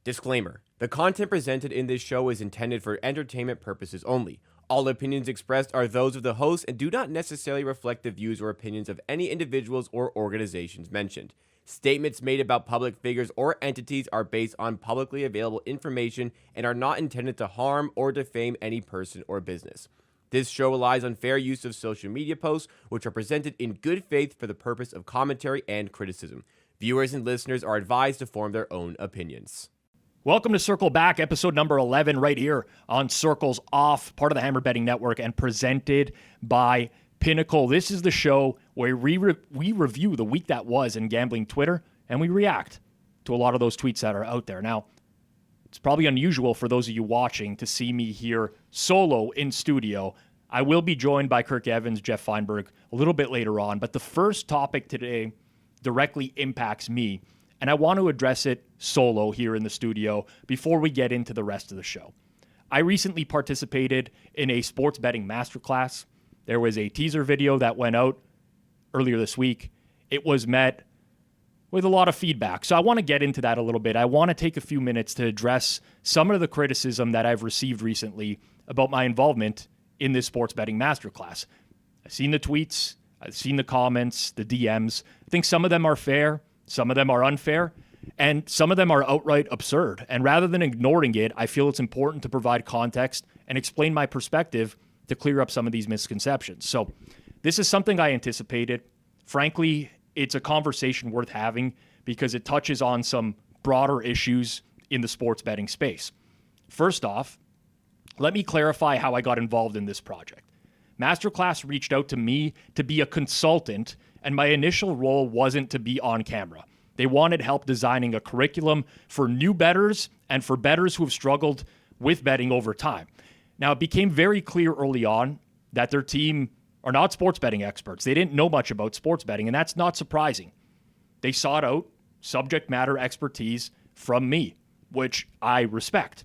Disclaimer: the content presented in this show is intended for entertainment purposes only. All opinions expressed are those of the host and do not necessarily reflect the views or opinions of any individuals or organizations mentioned. Statements made about public figures or entities are based on publicly available information and are not intended to harm or defame any person or business. This show relies on fair use of social media posts, which are presented in good faith for the purpose of commentary and criticism. Viewers and listeners are advised to form their own opinions. Welcome to Circle Back, episode number 11, right here on Circles Off, part of the Hammer Betting Network, and presented by Pinnacle. This is the show where we review the week that was in gambling Twitter, and we react to a lot of those tweets that are out there. Now, it's probably unusual for those of you watching to see me here solo in studio. I will be joined by Kirk Evans, Jeff Feinberg a little bit later on, but the first topic today directly impacts me, and I want to address it solo here in the studio before we get into the rest of the show. I recently participated in a sports betting masterclass. There was a teaser video that went out earlier this week. It was met with a lot of feedback, so I want to get into that a little bit. I want to take a few minutes to address some of the criticism that I've received recently about my involvement in this sports betting masterclass. I've seen the tweets, I've seen the comments, the DMs. I think some of them are fair, some of them are unfair, and some of them are outright absurd. And rather than ignoring it, I feel it's important to provide context and explain my perspective to clear up some of these misconceptions. So this is something I anticipated. Frankly, it's a conversation worth having because it touches on some broader issues in the sports betting space. First off, let me clarify how I got involved in this project. Masterclass reached out to me to be a consultant, and my initial role wasn't to be on camera. They wanted help designing a curriculum for new bettors and for bettors who have struggled with betting over time. Now, it became very clear early on that their team are not sports betting experts. They didn't know much about sports betting, and that's not surprising. They sought out subject matter expertise from me, which I respect.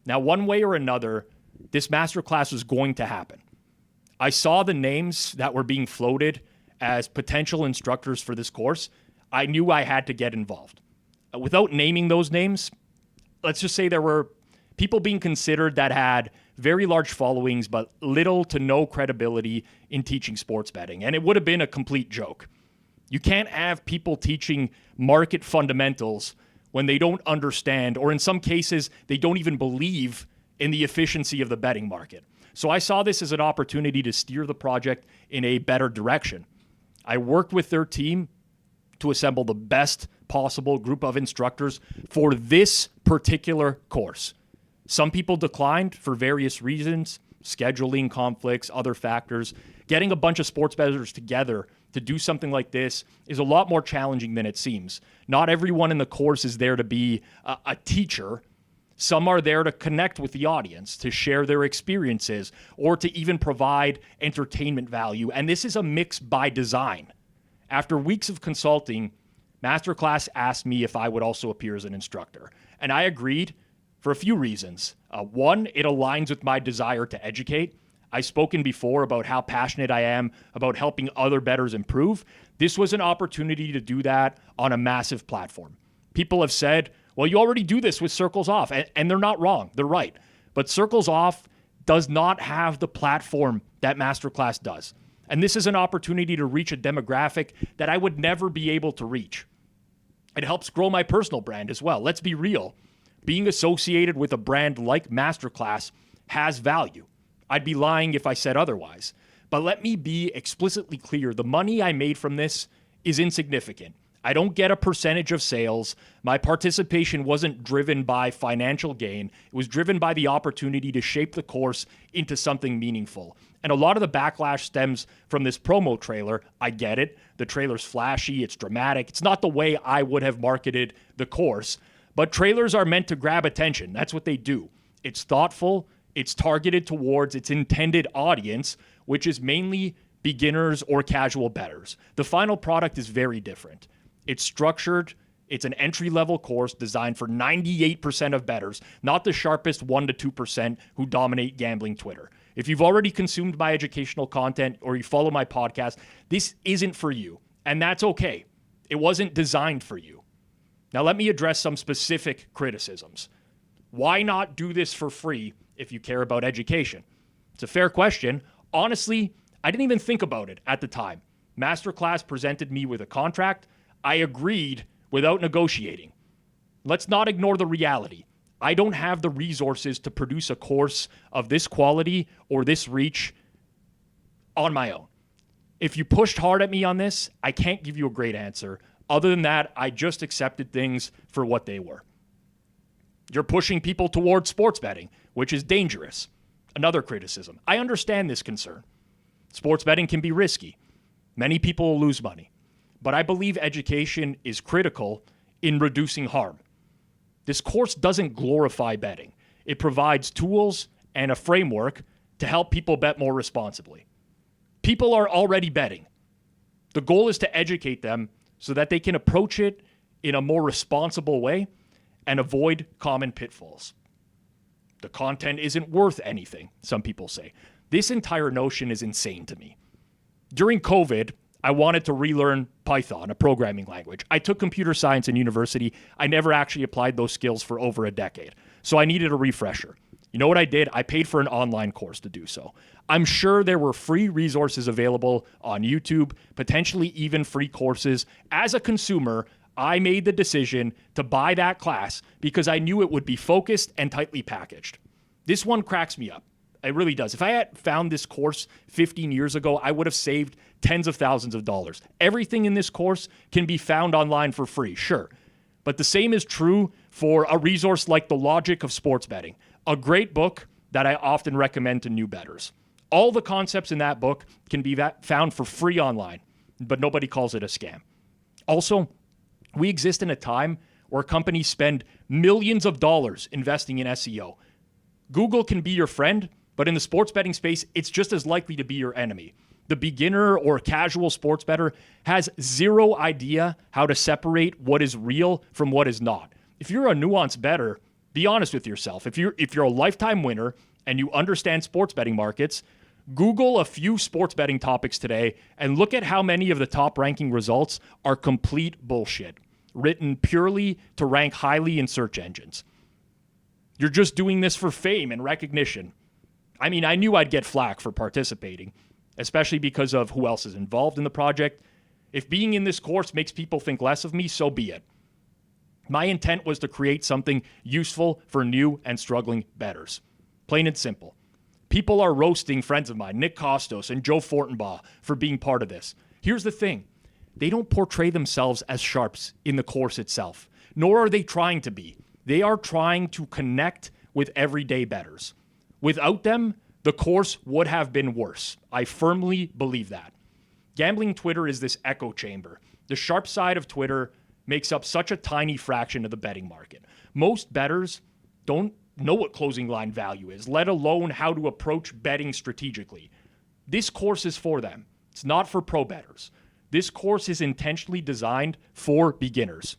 Now, one way or another, this masterclass was going to happen. I saw the names that were being floated as potential instructors for this course. I knew I had to get involved. Without naming those names, let's just say there were people being considered that had very large followings but little to no credibility in teaching sports betting, and it would have been a complete joke. You can't have people teaching market fundamentals when they don't understand, or in some cases, they don't even believe in the efficiency of the betting market. So I saw this as an opportunity to steer the project in a better direction. I worked with their team to assemble the best possible group of instructors for this particular course. Some people declined for various reasons, scheduling conflicts, other factors. Getting a bunch of sports bettors together to do something like this is a lot more challenging than it seems. Not everyone in the course is there to be a teacher. Some are there to connect with the audience, to share their experiences, or to even provide entertainment value. And this is a mix by design. After weeks of consulting, Masterclass asked me if I would also appear as an instructor. And I agreed for a few reasons. One, it aligns with my desire to educate. I've spoken before about how passionate I am about helping other bettors improve. This was an opportunity to do that on a massive platform. People have said, well, you already do this with Circles Off, and they're not wrong. They're right. But Circles Off does not have the platform that Masterclass does. And this is an opportunity to reach a demographic that I would never be able to reach. It helps grow my personal brand as well. Let's be real. Being associated with a brand like Masterclass has value. I'd be lying if I said otherwise. But let me be explicitly clear. The money I made from this is insignificant. I don't get a percentage of sales. My participation wasn't driven by financial gain. It was driven by the opportunity to shape the course into something meaningful. And a lot of the backlash stems from this promo trailer. I get it. The trailer's flashy. It's dramatic. It's not the way I would have marketed the course. But trailers are meant to grab attention. That's what they do. It's thoughtful. It's targeted towards its intended audience, which is mainly beginners or casual bettors. The final product is very different. It's structured. It's an entry-level course designed for 98% of bettors, not the sharpest 1% to 2% who dominate gambling Twitter. If you've already consumed my educational content or you follow my podcast, this isn't for you, and that's okay. It wasn't designed for you. Now, let me address some specific criticisms. Why not do this for free if you care about education? It's a fair question. Honestly, I didn't even think about it at the time. Masterclass presented me with a contract. I agreed without negotiating. Let's not ignore the reality. I don't have the resources to produce a course of this quality or this reach on my own. If you pushed hard at me on this, I can't give you a great answer. Other than that, I just accepted things for what they were. You're pushing people towards sports betting, which is dangerous. Another criticism. I understand this concern. Sports betting can be risky. Many people will lose money. But I believe education is critical in reducing harm. This course doesn't glorify betting. It provides tools and a framework to help people bet more responsibly. People are already betting. The goal is to educate them so that they can approach it in a more responsible way and avoid common pitfalls. The content isn't worth anything, some people say. This entire notion is insane to me. During COVID, I wanted to relearn Python, a programming language. I took computer science in university. I never actually applied those skills for over a decade. So I needed a refresher. You know what I did? I paid for an online course to do so. I'm sure there were free resources available on YouTube, potentially even free courses. As a consumer, I made the decision to buy that class because I knew it would be focused and tightly packaged. This one cracks me up. It really does. If I had found this course 15 years ago, I would have saved tens of thousands of dollars. Everything in this course can be found online for free, sure. But the same is true for a resource like The Logic of Sports Betting, a great book that I often recommend to new bettors. All the concepts in that book can be found for free online, but nobody calls it a scam. Also, we exist in a time where companies spend millions of dollars investing in SEO. Google can be your friend, but in the sports betting space, it's just as likely to be your enemy. The beginner or casual sports bettor has zero idea how to separate what is real from what is not. If you're a nuanced bettor, be honest with yourself. If you're a lifetime winner and you understand sports betting markets, Google a few sports betting topics today and look at how many of the top ranking results are complete bullshit, written purely to rank highly in search engines. You're just doing this for fame and recognition. I mean, I knew I'd get flack for participating, especially because of who else is involved in the project. If being in this course makes people think less of me, so be it. My intent was to create something useful for new and struggling bettors. Plain and simple. People are roasting friends of mine, Nick Costos and Joe Fortenbaugh, for being part of this. Here's the thing. They don't portray themselves as sharps in the course itself, nor are they trying to be. They are trying to connect with everyday bettors. Without them, the course would have been worse. I firmly believe that. Gambling Twitter is this echo chamber. The sharp side of Twitter makes up such a tiny fraction of the betting market. Most bettors don't know what closing line value is, let alone how to approach betting strategically. This course is for them. It's not for pro bettors. This course is intentionally designed for beginners.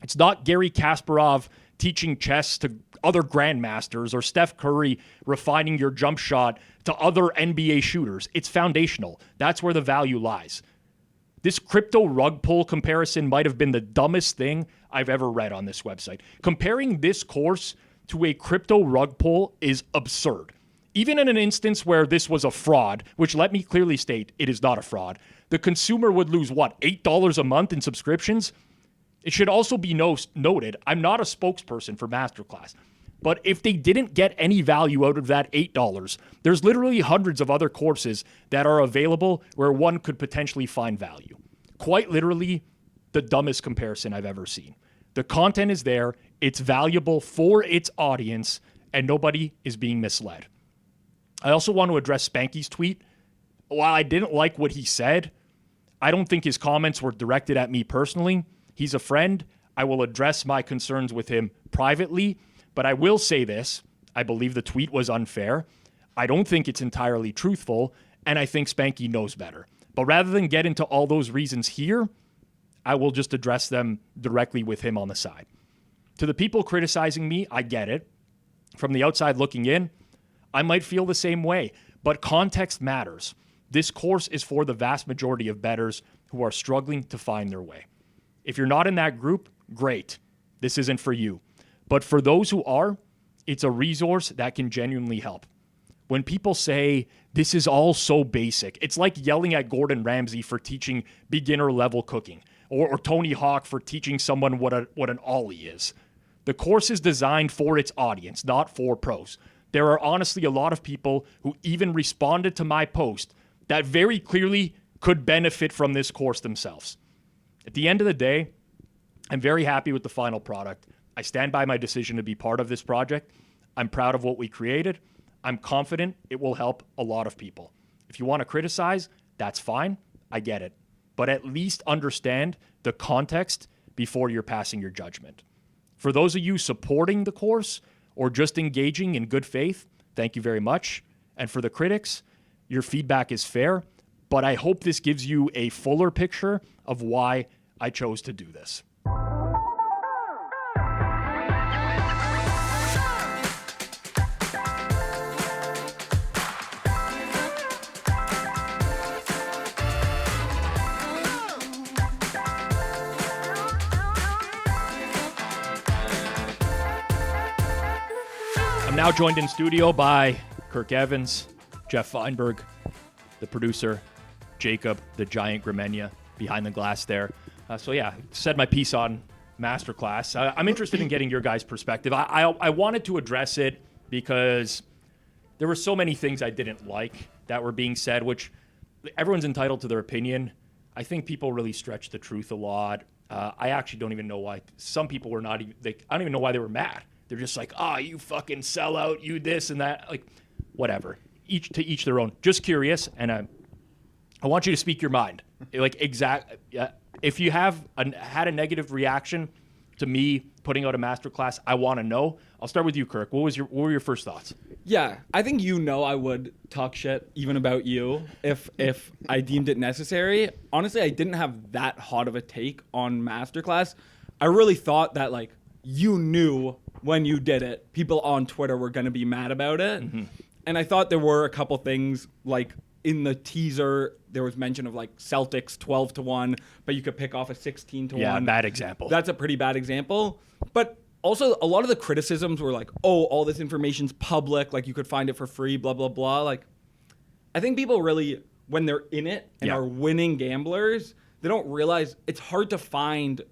It's not Gary Kasparov teaching chess to other grandmasters or Steph Curry refining your jump shot to other NBA shooters. It's foundational. That's where the value lies. This crypto rug pull comparison might have been the dumbest thing I've ever read on this website. Comparing this course to a crypto rug pull is absurd. Even in an instance where this was a fraud, which let me clearly state it is not a fraud, the consumer would lose, $8 a month in subscriptions? It should also be noted, I'm not a spokesperson for Masterclass, but if they didn't get any value out of that $8, there's literally hundreds of other courses that are available where one could potentially find value. Quite literally, the dumbest comparison I've ever seen. The content is there, it's valuable for its audience, and nobody is being misled. I also want to address Spanky's tweet. While I didn't like what he said, I don't think his comments were directed at me personally. He's a friend. I will address my concerns with him privately, but I will say this. I believe the tweet was unfair. I don't think it's entirely truthful, and I think Spanky knows better. But rather than get into all those reasons here, I will just address them directly with him on the side. To the people criticizing me, I get it. From the outside looking in, I might feel the same way, but context matters. This course is for the vast majority of bettors who are struggling to find their way. If you're not in that group, great. This isn't for you. But for those who are, it's a resource that can genuinely help. When people say, this is all so basic, it's like yelling at Gordon Ramsay for teaching beginner-level cooking, or Tony Hawk for teaching someone what an ollie is. The course is designed for its audience, not for pros. There are honestly a lot of people who even responded to my post that very clearly could benefit from this course themselves. At the end of the day, I'm very happy with the final product. I stand by my decision to be part of this project. I'm proud of what we created. I'm confident it will help a lot of people. If you want to criticize, that's fine. I get it. But at least understand the context before you're passing your judgment. For those of you supporting the course or just engaging in good faith, thank you very much. And for the critics, your feedback is fair, but I hope this gives you a fuller picture of why I chose to do this. I'm now joined in studio by Kirk Evans, Jeff Feinberg, the producer, Jacob, the giant Gramenia, behind the glass there. Said my piece on Masterclass. I'm interested in getting your guys' perspective. I wanted to address it because there were so many things I didn't like that were being said, which everyone's entitled to their opinion. I think people really stretch the truth a lot. I actually don't even know why. Some people were not even, I don't even know why they were mad. They're just like, you fucking sellout, you this and that. Like, whatever. Each their own. Just curious, and I want you to speak your mind. Like, if you have had a negative reaction to me putting out a masterclass, I want to know. I'll start with you, Kirk. What were your first thoughts? Yeah, I think I would talk shit even about you if I deemed it necessary. Honestly, I didn't have that hot of a take on masterclass. I really thought that, like, you knew when you did it, people on Twitter were going to be mad about it. Mm-hmm. And I thought there were a couple things, like in the teaser, there was mention of like Celtics 12-1, but you could pick off a 16-1. Yeah, bad example. That's a pretty bad example. But also a lot of the criticisms were like, all this information's public, like you could find it for free, blah, blah, blah. Like, I think people really, when they're in it and are winning gamblers, they don't realize it's hard to find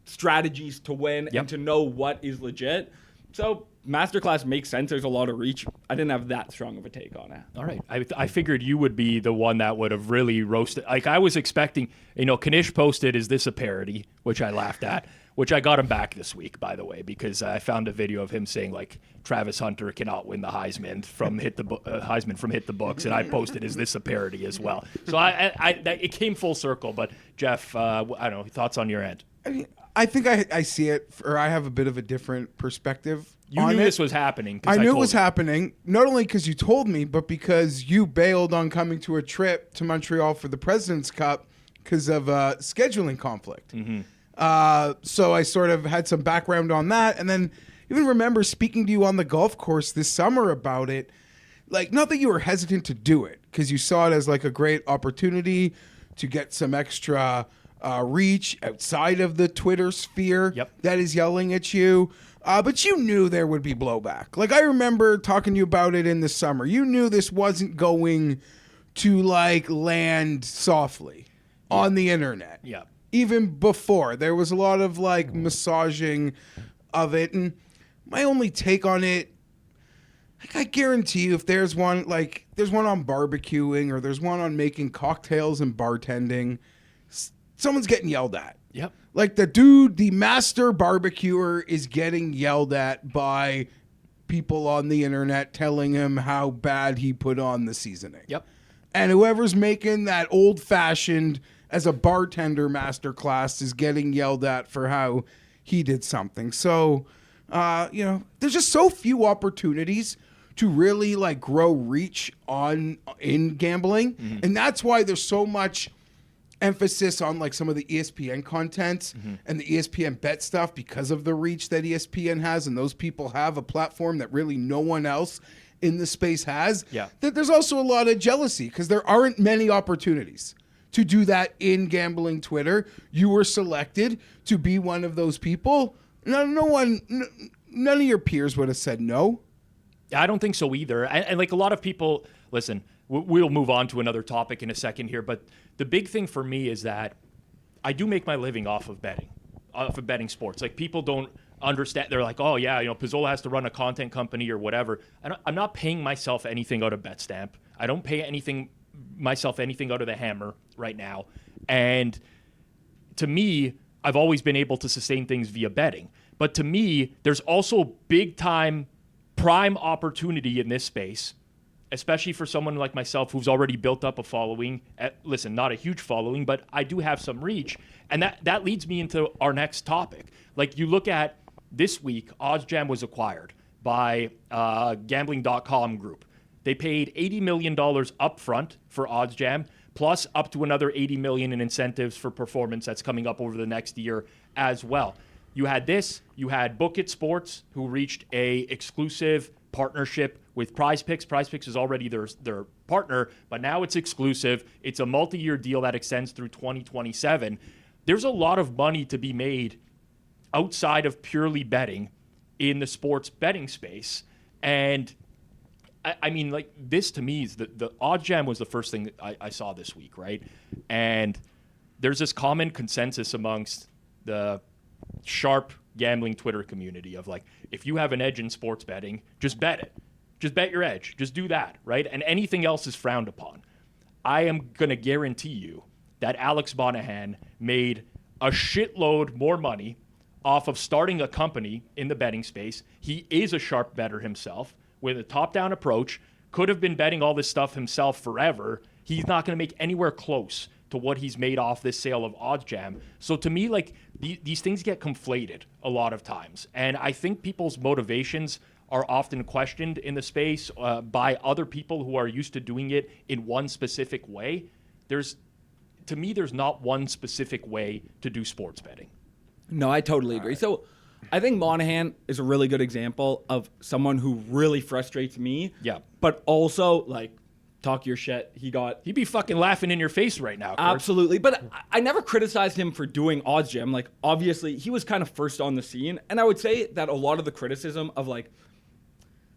strategies to win and to know what is legit. So Masterclass makes sense. There's a lot of reach. I didn't have that strong of a take on it. All right. I figured you would be the one that would have really roasted. Like, I was expecting, Kanish posted, "Is this a parody?" which I laughed at, which I got him back this week, by the way, because I found a video of him saying, like, Travis Hunter cannot win the Heisman from Hit the Books, and I posted, "Is this a parody?" as well. So it came full circle. But Jeff, I don't know, thoughts on your end? I think I see it, or I have a bit of a different perspective. You knew this was happening. I knew it was happening, not only because you told me, but because you bailed on coming to a trip to Montreal for the President's Cup because of a scheduling conflict. Mm-hmm. So I sort of had some background on that, and then even remember speaking to you on the golf course this summer about it. Like, not that you were hesitant to do it, because you saw it as like a great opportunity to get some extra reach outside of the Twitter sphere that is yelling at you. But you knew there would be blowback. Like, I remember talking to you about it in the summer. You knew this wasn't going to, like, land softly on the internet. Yeah. Even before. There was a lot of, like, massaging of it. And my only take on it, like, I guarantee you if there's one, like, there's one on barbecuing or there's one on making cocktails and bartending, someone's getting yelled at. Yep. Like, the master barbecuer is getting yelled at by people on the internet telling him how bad he put on the seasoning. Yep. And whoever's making that old-fashioned as a bartender masterclass is getting yelled at for how he did something. So, there's just so few opportunities to really, like, grow reach in gambling. Mm-hmm. And that's why there's so much emphasis on, like, some of the ESPN content and the ESPN bet stuff because of the reach that ESPN has, and those people have a platform that really no one else in the space has. Yeah. That there's also a lot of jealousy because there aren't many opportunities to do that in gambling Twitter. You were selected to be one of those people. None of your peers would have said no. I don't think so either. And like a lot of people, listen, we'll move on to another topic in a second here, but the big thing for me is that I do make my living off of betting sports. Like people don't understand. They're like, oh yeah, Pizzola has to run a content company or whatever. I'm not paying myself anything out of Betstamp. I don't pay myself anything out of the Hammer right now. And to me, I've always been able to sustain things via betting. But to me, there's also big time prime opportunity in this space, especially for someone like myself who's already built up a following. Listen, not a huge following, but I do have some reach. And that leads me into our next topic. Like you look at this week, OddsJam was acquired by Gambling.com Group. They paid $80 million upfront for OddsJam, plus up to another $80 million in incentives for performance that's coming up over the next year as well. You had this. You had Book It Sports, who reached a exclusive partnership with Prize Picks. Prize Picks is already their partner, but now it's exclusive. It's a multi-year deal that extends through 2027. There's a lot of money to be made outside of purely betting in the sports betting space. And I mean, like this to me is the OddsJam was the first thing that I saw this week, right? And there's this common consensus amongst the sharp gambling Twitter community of like, if you have an edge in sports betting, just bet it. Just bet your edge. Just do that, right? And anything else is frowned upon. I am going to guarantee you that Alex Monahan made a shitload more money off of starting a company in the betting space. He is a sharp bettor himself with a top-down approach, could have been betting all this stuff himself forever. He's not going to make anywhere close to what he's made off this sale of OddsJam. So to me, like these things get conflated a lot of times. And I think people's motivations are often questioned in the space by other people who are used to doing it in one specific way. There's not one specific way to do sports betting. No, I totally agree. So I think Monahan is a really good example of someone who really frustrates me. Yeah. But also, like, talk your shit. He'd be fucking laughing in your face right now, Kurt. Absolutely. But I never criticized him for doing OddsJam. Like, obviously, he was kind of first on the scene. And I would say that a lot of the criticism of, like,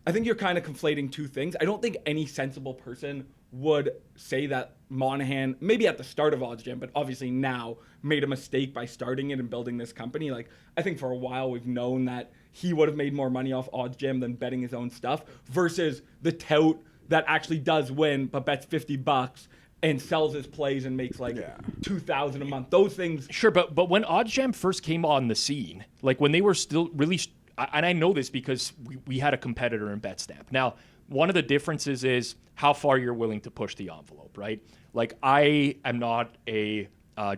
I think you're kind of conflating two things. I don't think any sensible person would say that Monahan, maybe at the start of OddsJam, but obviously now, made a mistake by starting it and building this company. Like, I think for a while we've known that he would have made more money off OddsJam than betting his own stuff versus the tout that actually does win but bets $50 and sells his plays and makes like $2,000 a month. Those things. Sure, but when OddsJam first came on the scene, like when they were still really, and I know this because we had a competitor in Betstamp. Now, one of the differences is how far you're willing to push the envelope, right? Like I am not a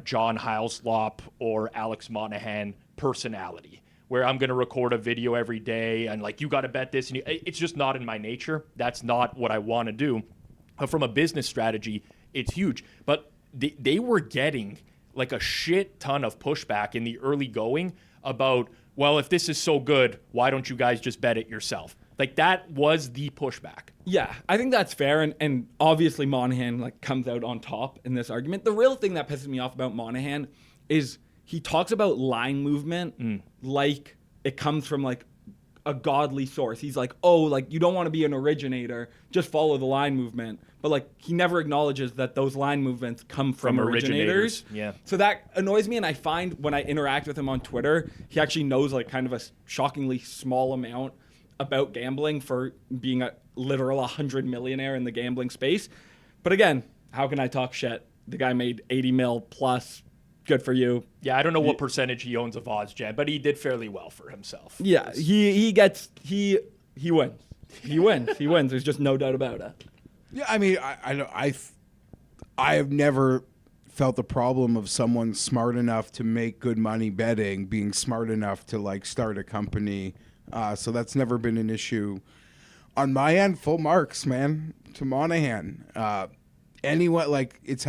John Heilslop or Alex Monahan personality where I'm going to record a video every day and like, you got to bet this. And it's just not in my nature. That's not what I want to do. But from a business strategy, it's huge. But they were getting like a shit ton of pushback in the early going about, well, if this is so good, why don't you guys just bet it yourself? Like that was the pushback. Yeah, I think that's fair. And obviously Monahan like comes out on top in this argument. The real thing that pisses me off about Monahan is he talks about line movement like it comes from like a godly source. He's like, oh, like you don't want to be an originator, just follow the line movement. But like he never acknowledges that those line movements come from originators. Yeah. So that annoys me. And I find when I interact with him on Twitter, he actually knows like kind of a shockingly small amount about gambling for being a literal 100 millionaire in the gambling space. But again, how can I talk shit? The guy made 80 mil plus. Good for you. Yeah, I don't know what percentage he owns of OddsJam, but he did fairly well for himself. Yeah, he wins. He wins. There's just no doubt about it. Yeah, I mean, I have never felt the problem of someone smart enough to make good money betting being smart enough to like start a company. So that's never been an issue on my end. Full marks, man, to Monahan. Anyone like it's.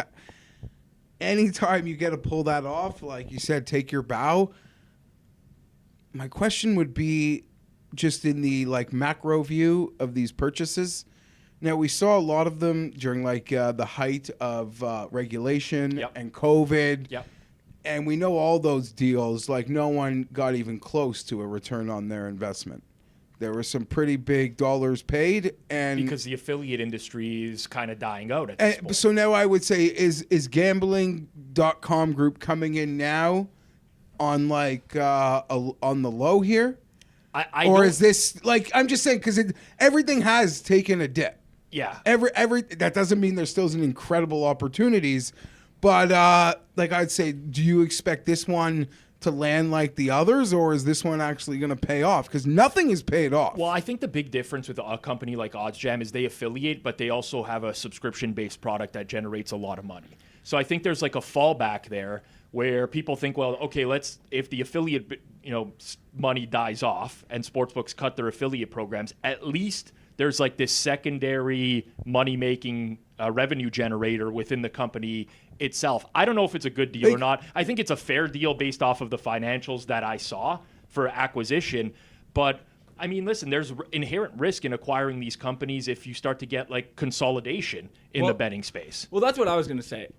Anytime you get to pull that off, like you said, take your bow. My question would be just in the like macro view of these purchases. Now, we saw a lot of them during like the height of regulation Yep. and COVID. Yep. And we know all those deals, like no one got even close to a return on their investment. There were some pretty big dollars paid, and Because the affiliate industry is kind of dying out at this point. so now I would say is gambling.com group coming in now on like on the low here? I Or don't- is this like, I'm just saying, because everything has taken a dip. Yeah. Every that doesn't mean there's still some incredible opportunities, but like I'd say, do you expect this one to land like the others, or is this one actually going to pay off? Because nothing is paid off. Well, I think the big difference with a company like OddsJam is they affiliate, but they also have a subscription-based product that generates a lot of money. So I think there's like a fallback there where people think, well, okay, if the affiliate, money dies off and sportsbooks cut their affiliate programs, at least there's like this secondary money-making revenue generator within the company itself. I don't know if it's a good deal or not. I think it's a fair deal based off of the financials that I saw for acquisition. But I mean, listen, there's inherent risk in acquiring these companies if you start to get like consolidation in the betting space. Well, that's what I was going to say.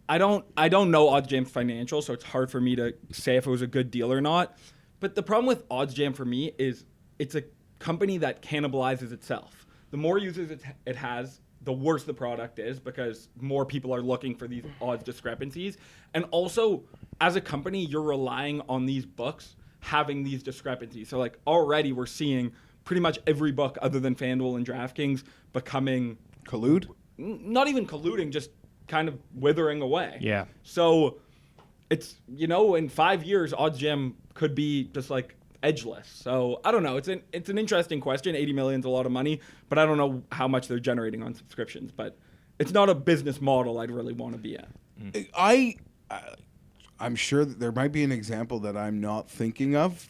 I don't know OddsJam's financials, so it's hard for me to say if it was a good deal or not. But the problem with OddsJam for me is it's a company that cannibalizes itself. The more users it has, the worse the product is, because more people are looking for these odds discrepancies. And also, as a company, you're relying on these books having these discrepancies. So like already we're seeing pretty much every book other than FanDuel and DraftKings becoming Collude? not even colluding, just kind of withering away. Yeah. So it's, in 5 years, OddsJam could be just like edgeless. So I don't know. It's an interesting question. 80 million is a lot of money, but I don't know how much they're generating on subscriptions. But it's not a business model I'd really want to be at. I'm sure that there might be an example that I'm not thinking of,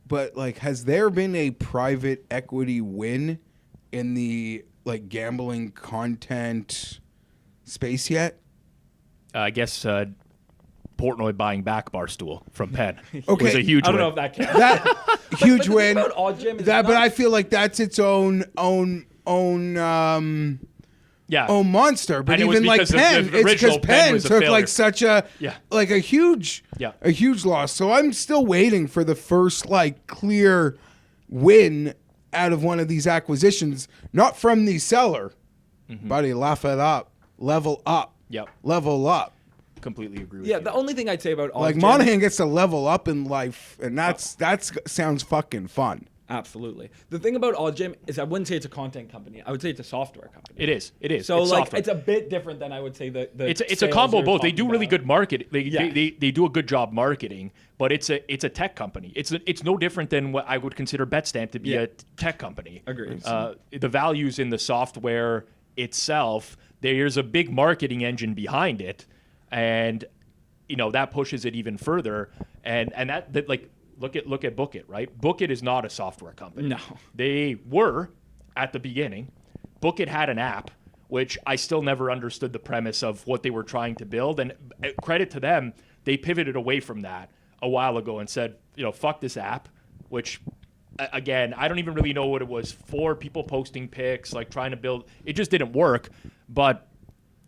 but like, has there been a private equity win in the like gambling content space yet? I guess Portnoy buying back Barstool from Penn was Okay. a huge I don't win. know if that counts. That huge But the win. thing about OddsJam is But not- I feel like that's its own Yeah. monster. But And it was even like because the Penn, it's original because Penn Penn was a took failure. like such a Yeah. like a huge loss. So I'm still waiting for the first like clear win out of one of these acquisitions, not from the seller. Buddy, laugh it up, level up, Yep. level up. Completely agree with Yeah, you. the only thing I'd say about OddsJam... Like Monahan gets to level up in life, and that's sounds fucking fun. Absolutely. The thing about OddsJam is I wouldn't say it's a content company. I would say it's a software company. It is. So it's like software. it's a bit different than I would say the It's a sales combo you're of both. They talking do really about. good marketing. Yeah. They do a good job marketing, but it's a tech company. It's no different than what I would consider Betstamp to be a tech company. Agreed. The values in the software itself, there's a big marketing engine behind it, and that pushes it even further. And that like look at Book It, right? Book It is not a software company. No. They were at the beginning. Book It had an app, which I still never understood the premise of what they were trying to build. And credit to them, they pivoted away from that a while ago and said, fuck this app, which, again, I don't even really know what it was for. People posting pics, like trying to build. It just didn't work. But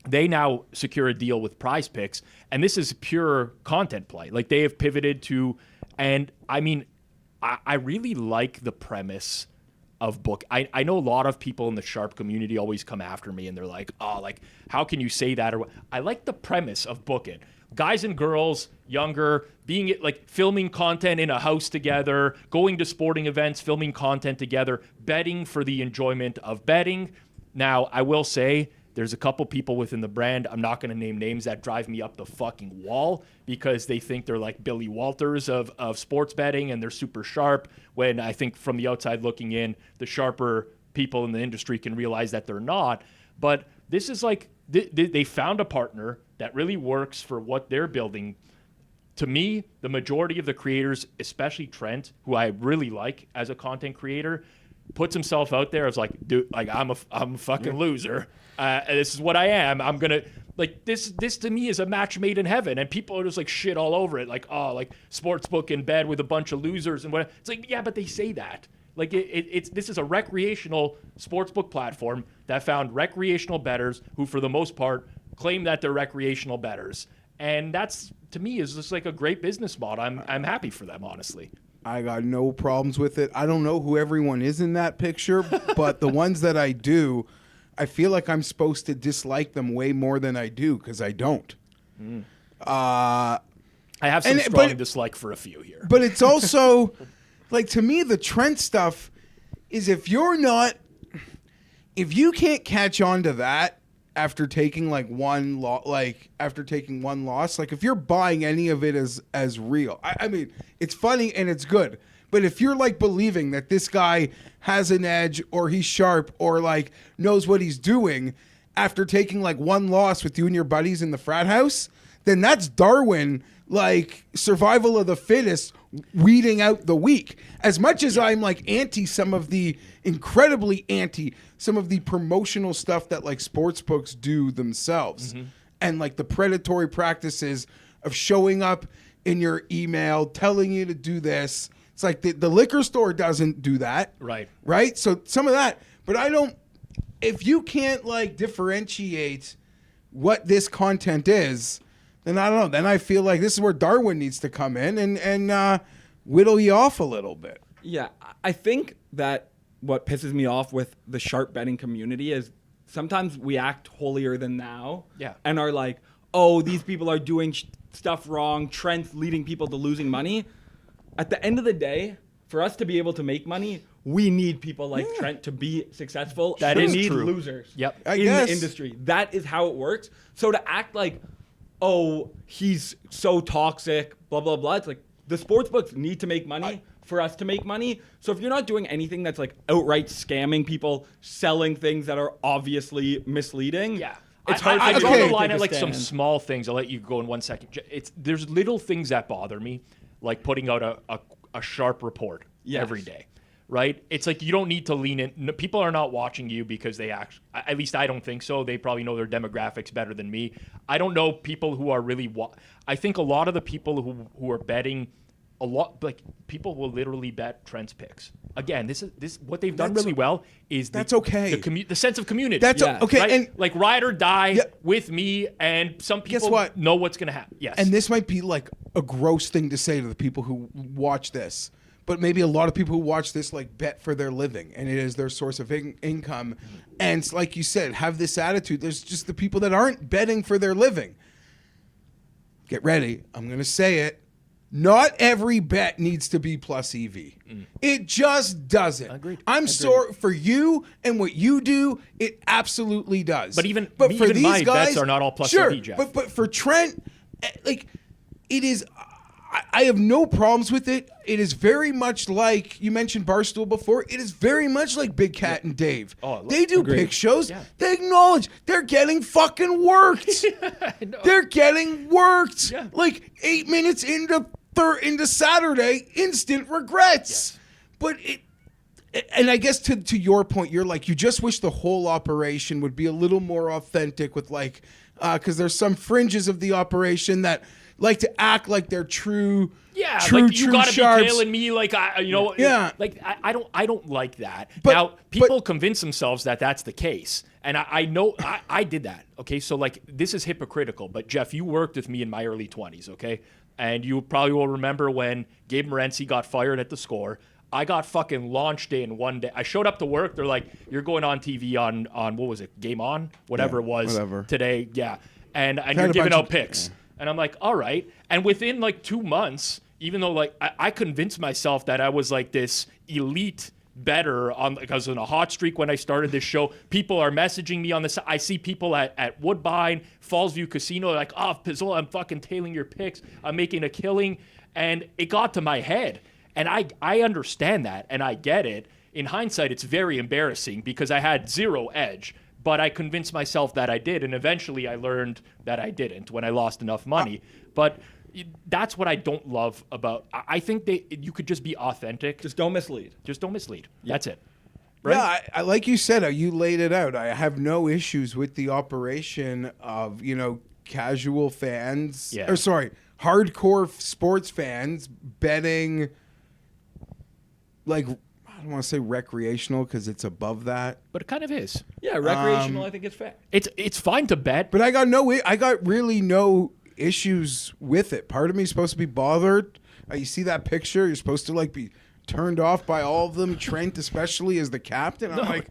they now secure a deal with Prize Picks, and this is pure content play. Like they have pivoted to, and I mean, I really like the premise of Book. I know a lot of people in the Sharp community always come after me, and they're like, "Oh, like how can you say that?" Or what? I like the premise of Book It. Guys and girls, younger, being like filming content in a house together, going to sporting events, filming content together, betting for the enjoyment of betting. Now, I will say, there's a couple people within the brand, I'm not going to name names, that drive me up the fucking wall because they think they're like Billy Walters of sports betting and they're super sharp, when I think from the outside looking in, the sharper people in the industry can realize that they're not. But this is like, they found a partner that really works for what they're building. To me, the majority of the creators, especially Trent, who I really like as a content creator, puts himself out there as like, dude, like I'm a fucking loser. This is what I am. I'm gonna like this to me is a match made in heaven, and people are just like shit all over it. Like, oh, like sportsbook in bed with a bunch of losers and what. It's like, yeah, but they say that. Like this is a recreational sportsbook platform that found recreational bettors who, for the most part, claim that they're recreational bettors, and that's, to me, is just like a great business model. I'm happy for them, honestly. I got no problems with it. I don't know who everyone is in that picture, but the ones that I do, I feel like I'm supposed to dislike them way more than I do, because I don't. I have some strong dislike for a few here. But it's also, like, to me, the Trent stuff is if you can't catch on to that after taking one loss, like if you're buying any of it as real, I mean, it's funny and it's good. But if you're like believing that this guy has an edge or he's sharp or like knows what he's doing after taking like one loss with you and your buddies in the frat house, then that's Darwin, like survival of the fittest, weeding out the weak. As much as I'm like incredibly anti some of the promotional stuff that like sportsbooks do themselves, and like the predatory practices of showing up in your email telling you to do this. It's like the liquor store doesn't do that. Right? So some of that. But if you can't like differentiate what this content is, then I don't know. Then I feel like this is where Darwin needs to come in and whittle you off a little bit. Yeah, I think that what pisses me off with the sharp betting community is sometimes we act holier than thou. Yeah. And are like, oh, these people are doing stuff wrong. Trent's leading people to losing money. At the end of the day, for us to be able to make money, we need people like Trent to be successful. That we is need true. losers I in guess. the industry. That is how it works. So to act like, oh, he's so toxic, blah, blah, blah. It's like the sports books need to make money for us to make money. So if you're not doing anything that's like outright scamming people, selling things that are obviously misleading, it's hard I for draw people the line to at like take a some stand. small things. I'll let you go in 1 second. There's little things that bother me, like putting out a sharp report every day. Right? It's like you don't need to lean in. People are not watching you because they at least I don't think so. They probably know their demographics better than me. I don't know people who are really I think a lot of the people who are betting a lot, like people will literally bet Trent's picks. Again, this what they've done really well is okay. The sense of community. That's okay. Right? And like ride or die with me, and some people know what's going to happen. Yes. And this might be like a gross thing to say to the people who watch this, but maybe a lot of people who watch this like bet for their living and it is their source of income. And it's like you said, have this attitude. There's just the people that aren't betting for their living. Get ready. I'm going to say it. Not every bet needs to be plus EV. It just doesn't. Agreed. I'm sorry for you and what you do. It absolutely does. But even for even these my guys, bets are not all plus sure, EV, Jeff. But for Trent, like it is. I have no problems with it. It is very much like you mentioned Barstool before. It is very much like Big Cat and Dave. They do pick shows. Yeah. They acknowledge they're getting fucking worked. They're getting worked. Yeah. Like 8 minutes into Saturday, instant regrets. Yes. But and I guess to your point, you're like, you just wish the whole operation would be a little more authentic with like, because there's some fringes of the operation that like to act like they're true. Yeah, true, like you true gotta sharps. be tailing me, like like I don't like that. But- now people convince themselves that that's the case, and I know I did that. Okay, so like this is hypocritical, but Jeff, you worked with me in my early 20s, okay, and you probably will remember when Gabe Morency got fired at the Score. I got fucking launched in one day. I showed up to work. They're like, "You're going on TV on what was it? Game On, whatever it was today." Yeah, and you're giving out picks. And I'm like, all right. And within like 2 months, even though like I convinced myself that I was like this elite bettor I was on a hot streak when I started this show. People are messaging me on this. I see people at Woodbine, Fallsview Casino, like, oh, Pizzola, I'm fucking tailing your picks. I'm making a killing. And it got to my head. And I understand that, and I get it. In hindsight, it's very embarrassing because I had zero edge. But I convinced myself that I did, and eventually I learned that I didn't when I lost enough money. But that's what I don't love about. I think you could just be authentic. Just don't mislead. Just don't mislead. That's it. Right? Yeah, I like you said, you laid it out. I have no issues with the operation of casual fans. Yeah. Or sorry, hardcore sports fans betting like. I don't want to say recreational because it's above that. But it kind of is. Yeah, recreational. I think it's fair. It's fine to bet. But I got really no issues with it. Part of me is supposed to be bothered. You see that picture? You're supposed to like be turned off by all of them. Trent, especially as the captain. I'm like,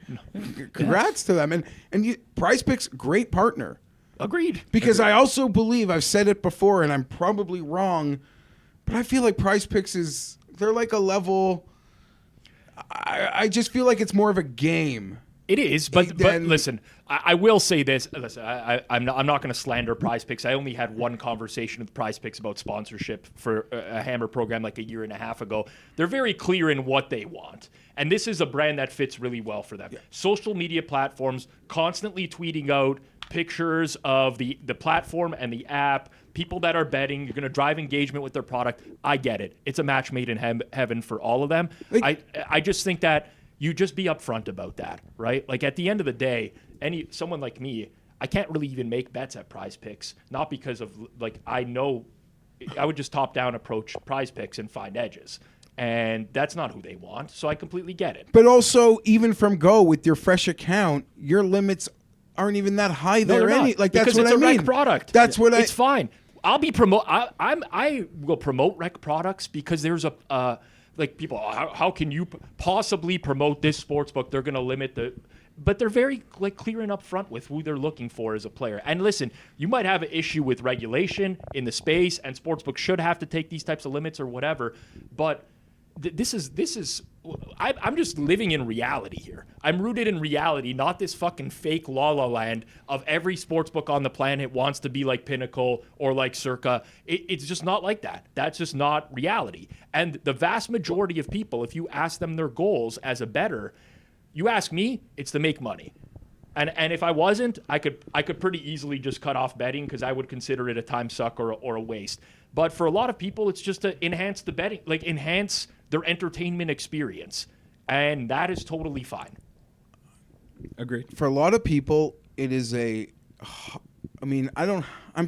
congrats to them. And Prize Picks, great partner. Agreed. Because I also believe, I've said it before, and I'm probably wrong, but I feel like Prize Picks they're like a level. I just feel like it's more of a game. It is, but listen, I will say this. Listen, I'm not going to slander Prize Picks. I only had one conversation with Prize Picks about sponsorship for a Hammer program like a year and a half ago. They're very clear in what they want. And this is a brand that fits really well for them. Yeah. Social media platforms constantly tweeting out pictures of the platform and the app, people that are betting. You're going to drive engagement with their product. I get it. It's a match made in heaven for all of them. I just think that you just be upfront about that, right? Like at the end of the day, someone like me, I can't really even make bets at Prize Picks, not because of like I know I would just top down approach Prize Picks and find edges. And that's not who they want, so I completely get it. But also, even from Go with your fresh account, your limits aren't even that high there. That's what it's a rec product. That's what It's fine. I'll be I will promote rec products because there's like people. How can you possibly promote this sportsbook? They're going to limit but they're very like clear and upfront with who they're looking for as a player. And listen, you might have an issue with regulation in the space, and sportsbooks should have to take these types of limits or whatever. But this is. I'm just living in reality here. I'm rooted in reality, not this fucking fake la la land of every sportsbook on the planet wants to be like Pinnacle or like Circa. It's just not like that. That's just not reality. And the vast majority of people, if you ask them their goals as a bettor, you ask me, it's to make money. And if I wasn't, I could pretty easily just cut off betting because I would consider it a time suck or a waste. But for a lot of people, it's just to enhance the betting, like enhance their entertainment experience. And that is totally fine. Agreed. For a lot of people, it is I'm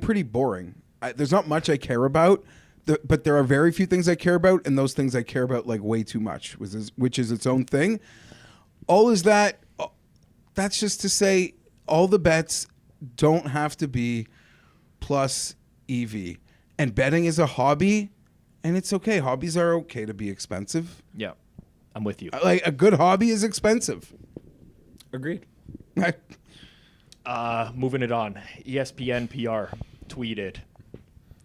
pretty boring. There's not much I care about, but there are very few things I care about, and those things I care about like way too much, which is its own thing. All is that, that's just to say all the bets don't have to be plus EV. And betting is a hobby, and it's okay. Hobbies are okay to be expensive. Yeah, I'm with you. Like a good hobby is expensive. Agreed. Moving it on. ESPN PR tweeted,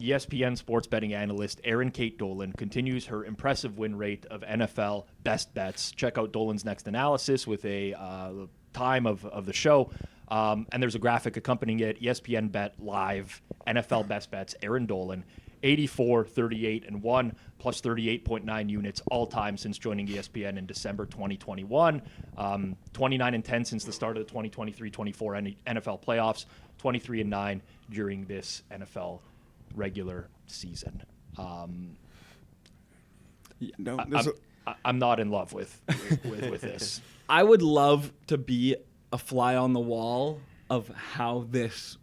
ESPN sports betting analyst Erin Kate Dolan continues her impressive win rate of NFL best bets. Check out Dolan's next analysis with a time of the show. And there's a graphic accompanying it. ESPN Bet Live, NFL Best Bets, Erin Dolan, 84, 38, and 1, plus 38.9 units all time since joining ESPN in December 2021. 29 and 10 since the start of the 2023-24 NFL playoffs. 23 and 9 during this NFL regular season. I'm not in love with this. I would love to be a fly on the wall of how this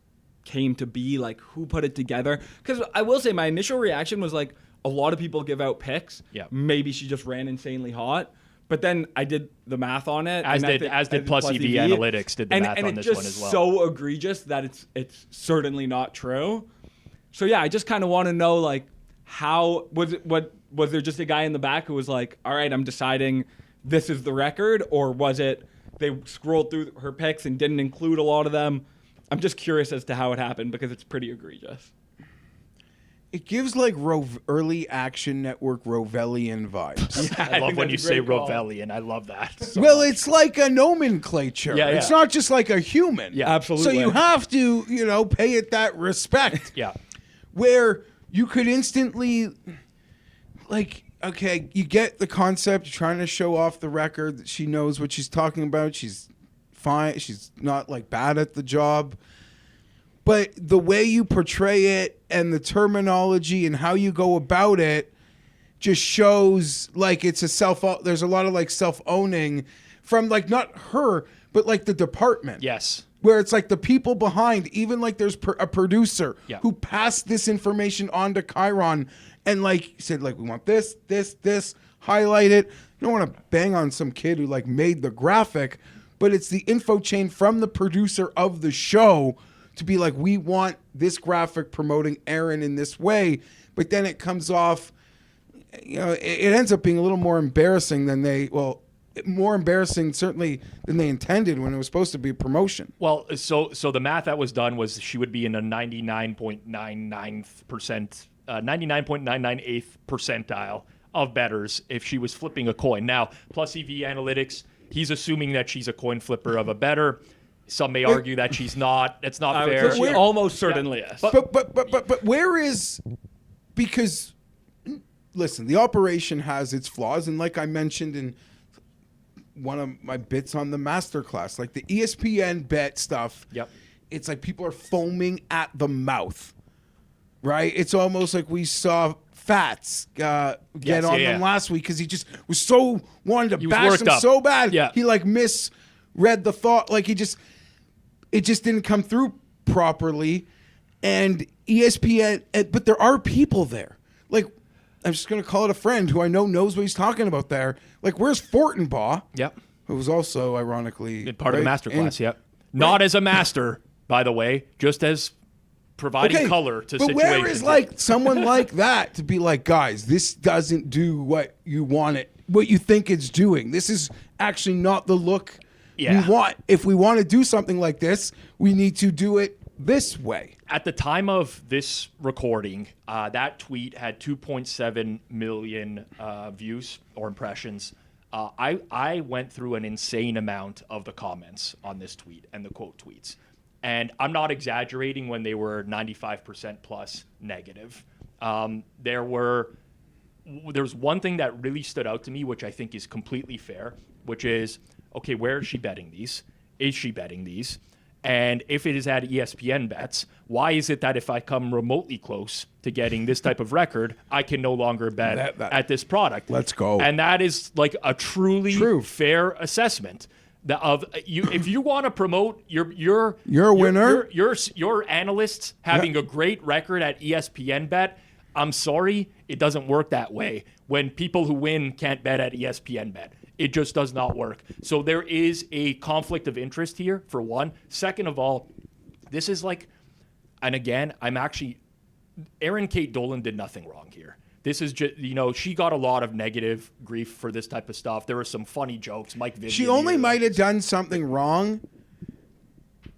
came to be, like who put it together. Because I will say my initial reaction was like a lot of people give out picks. Yeah. Maybe she just ran insanely hot. But then I did the math on it. As did Plus EV Analytics did the math on this one as well. And it's just so egregious that it's certainly not true. So yeah, I just kind of want to know like how was there just a guy in the back who was like, all right, I'm deciding this is the record, or was it they scrolled through her picks and didn't include a lot of them? I'm just curious as to how it happened because it's pretty egregious. It gives like early Action Network Rovellian vibes. Yeah, I love when you say Rovellian. I love that. So well, much. It's like a nomenclature. Yeah. It's not just like a human. Yeah, absolutely. So you have to, pay it that respect. Yeah. Where you could instantly, like, okay, you get the concept. You're trying to show off the record. That she knows what she's talking about. She's fine. She's not like bad at the job. But the way you portray it and the terminology and how you go about it just shows like it's there's a lot of like self-owning from like not her, but like the department. Yes. Where it's like the people behind, even like there's a producer Yeah. who passed this information on to Chiron and like said like, we want this, highlight it. don't want to bang on some kid who like made the graphic, but it's the info chain from the producer of the show to be like, we want this graphic promoting Erin in this way, but then it comes off, it ends up being a little more embarrassing than more embarrassing certainly than they intended when it was supposed to be a promotion. Well, so the math that was done was she would be in a 99.98th percentile of bettors if she was flipping a coin. Now, Plus EV Analytics, he's assuming that she's a coin flipper of a bettor. Some may argue that she's not. It's not fair. She almost certainly is. But where is, because listen, the operation has its flaws, and like I mentioned in one of my bits on the Masterclass, like the ESPN bet stuff, it's like people are foaming at the mouth, right? It's almost like we saw Fats get on them last week because he just was so wanted to bash him so bad. Yeah. He like misread the thought, like it just didn't come through properly. And ESPN, but there are people there. Like, I'm just going to call it a friend who I know knows what he's talking about there. Like, where's Fortenbaugh? Yep. Who was also, ironically, part of the Masterclass, Not as a master, by the way, just as providing color to situations. But where is, like, someone like that to be like, guys, this doesn't do what you want it, what you think it's doing. This is actually not the look we want. If we want to do something like this, we need to do it this way. At the time of this recording, that tweet had 2.7 million views or impressions. I went through an insane amount of the comments on this tweet and the quote tweets. And I'm not exaggerating when they were 95% plus negative. There was one thing that really stood out to me, which I think is completely fair, which is, okay, where is she betting these? Is she betting these? And if it is at ESPN bets, why is it that if I come remotely close to getting this type of record, I can no longer bet at this product? Let's go. And that is like a truly fair assessment of you. If you want to promote you're a winner. Your analysts having a great record at ESPN bet, I'm sorry, it doesn't work that way. When people who win can't bet at ESPN bet. It just does not work. So there is a conflict of interest here, for one. Second of all, this is like, and again, Erin Kate Dolan did nothing wrong here. This is just, she got a lot of negative grief for this type of stuff. There were some funny jokes. Mike Vivian. She only might have done something wrong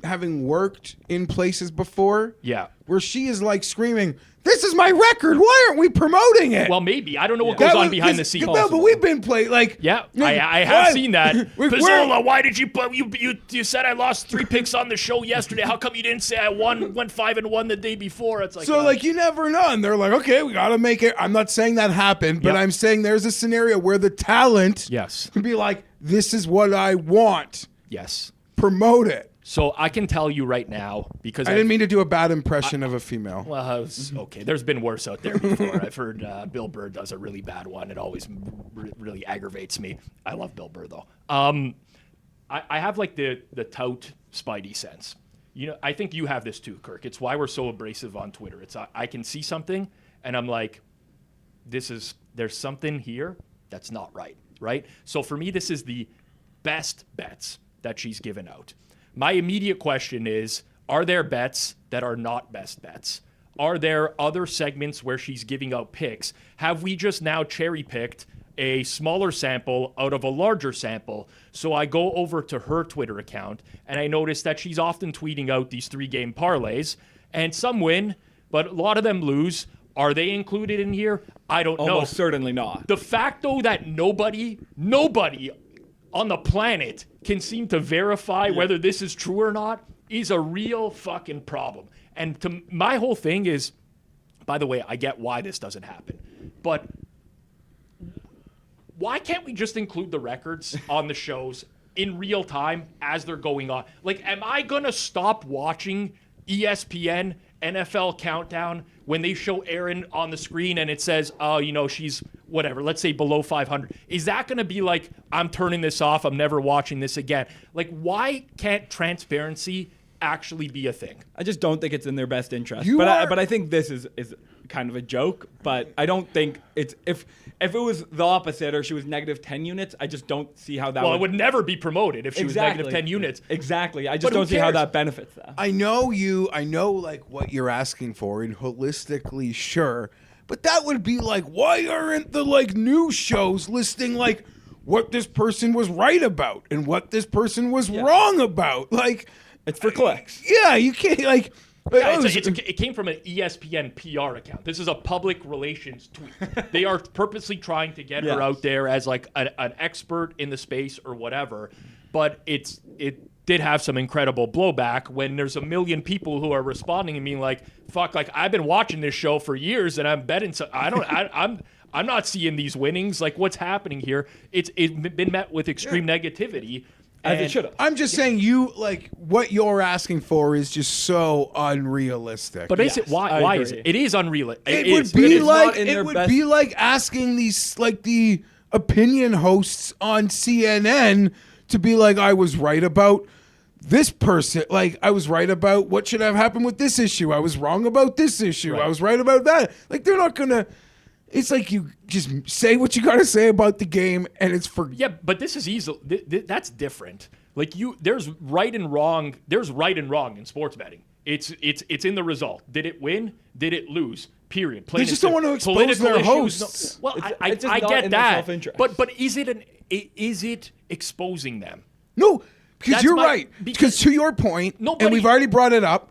having worked in places before. Yeah. Where she is like screaming, this is my record. Why aren't we promoting it? Well, maybe. I don't know what goes on behind the scenes. No, but we've been playing I have seen that. Pizzola, why did you said I lost 3 picks on the show yesterday. How come you didn't say I went 5-1 the day before? It's like, so you never know. And they're like, okay, we got to make it. I'm not saying that happened, but I'm saying there's a scenario where the talent can be like, this is what I want. Yes. Promote it. So I can tell you right now, because I didn't mean to do a bad impression of a female. Well, okay. There's been worse out there before. I've heard Bill Burr does a really bad one. It always really aggravates me. I love Bill Burr, though. I have like the tout spidey sense. I think you have this too, Kirk. It's why we're so abrasive on Twitter. It's I can see something, and I'm like, there's something here that's not right? So for me, this is the best bets that she's given out. My immediate question is, are there bets that are not best bets? Are there other segments where she's giving out picks? Have we just now cherry-picked a smaller sample out of a larger sample? So I go over to her Twitter account, and I notice that she's often tweeting out these 3-game parlays, and some win, but a lot of them lose. Are they included in here? I don't know. Almost certainly not. The fact, though, that nobody on the planet can seem to verify whether this is true or not is a real fucking problem. And my whole thing is, by the way, I get why this doesn't happen, but why can't we just include the records on the shows in real time as they're going on? Like, am I going to stop watching ESPN NFL Countdown when they show Erin on the screen and it says, she's whatever, let's say below 500. Is that going to be like, I'm turning this off, I'm never watching this again? Like, why can't transparency actually be a thing? I just don't think it's in their best interest. But I think this is kind of a joke, but I don't think it's if it was the opposite or she was negative 10 units, I just don't see how that. Well, it would never be promoted if she was negative 10 units. Exactly. I But just who don't see how cares? that benefits them. I know like what you're asking for, and holistically, sure. But that would be like, why aren't the like news shows listing like what this person was right about and what this person was wrong about? Like, It's for clicks. yeah, you can't like. Yeah, it came from an ESPN PR account. This is a public relations tweet. They are purposely trying to get her out there as like an expert in the space or whatever. But it did have some incredible blowback when there's a million people who are responding and being like, "Fuck! Like I've been watching this show for years and I'm betting. So I'm not seeing these winnings. Like what's happening here? It's been met with extreme negativity." As it should have. I'm just saying, you like what you're asking for is just so unrealistic. But basically, why is it? It is unrealistic. It would be like asking these like the opinion hosts on CNN to be like, I was right about this person. Like I was right about what should have happened with this issue. I was wrong about this issue. Right. I was right about that. Like they're not gonna. It's like you just say what you gotta say about the game, and it's for. Yeah, but this is easy. That's different. Like there's right and wrong. There's right and wrong in sports betting. It's in the result. Did it win? Did it lose? Period. They just don't want to expose their hosts. Well, I it's just not get in their that. self-interest. But is it exposing them? No, because That's you're my- right. Because to your point, and Nobody- we've already brought it up,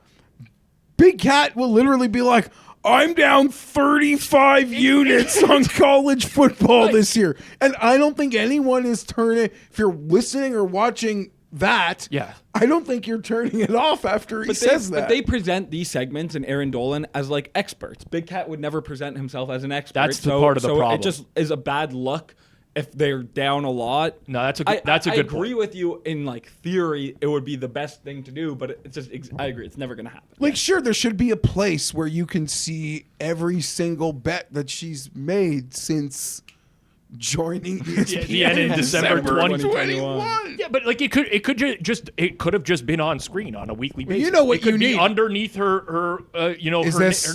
Big Cat will literally be like, I'm down 35 units on college football this year. And I don't think anyone is turning, if you're listening or watching that, I don't think you're turning it off after he says that. But they present these segments and Erin Dolan as like experts. Big Cat would never present himself as an expert. That's the part of the problem. It just is a bad look if they're down a lot. No, that's a good I point. agree with you in like theory, it would be the best thing to do, but it's just I agree, it's never gonna happen. Like, sure, there should be a place where you can see every single bet that she's made since joining ESPN. The end in December 2021. Yeah, but like it could have just been on screen on a weekly basis. You know what it could you be need. underneath her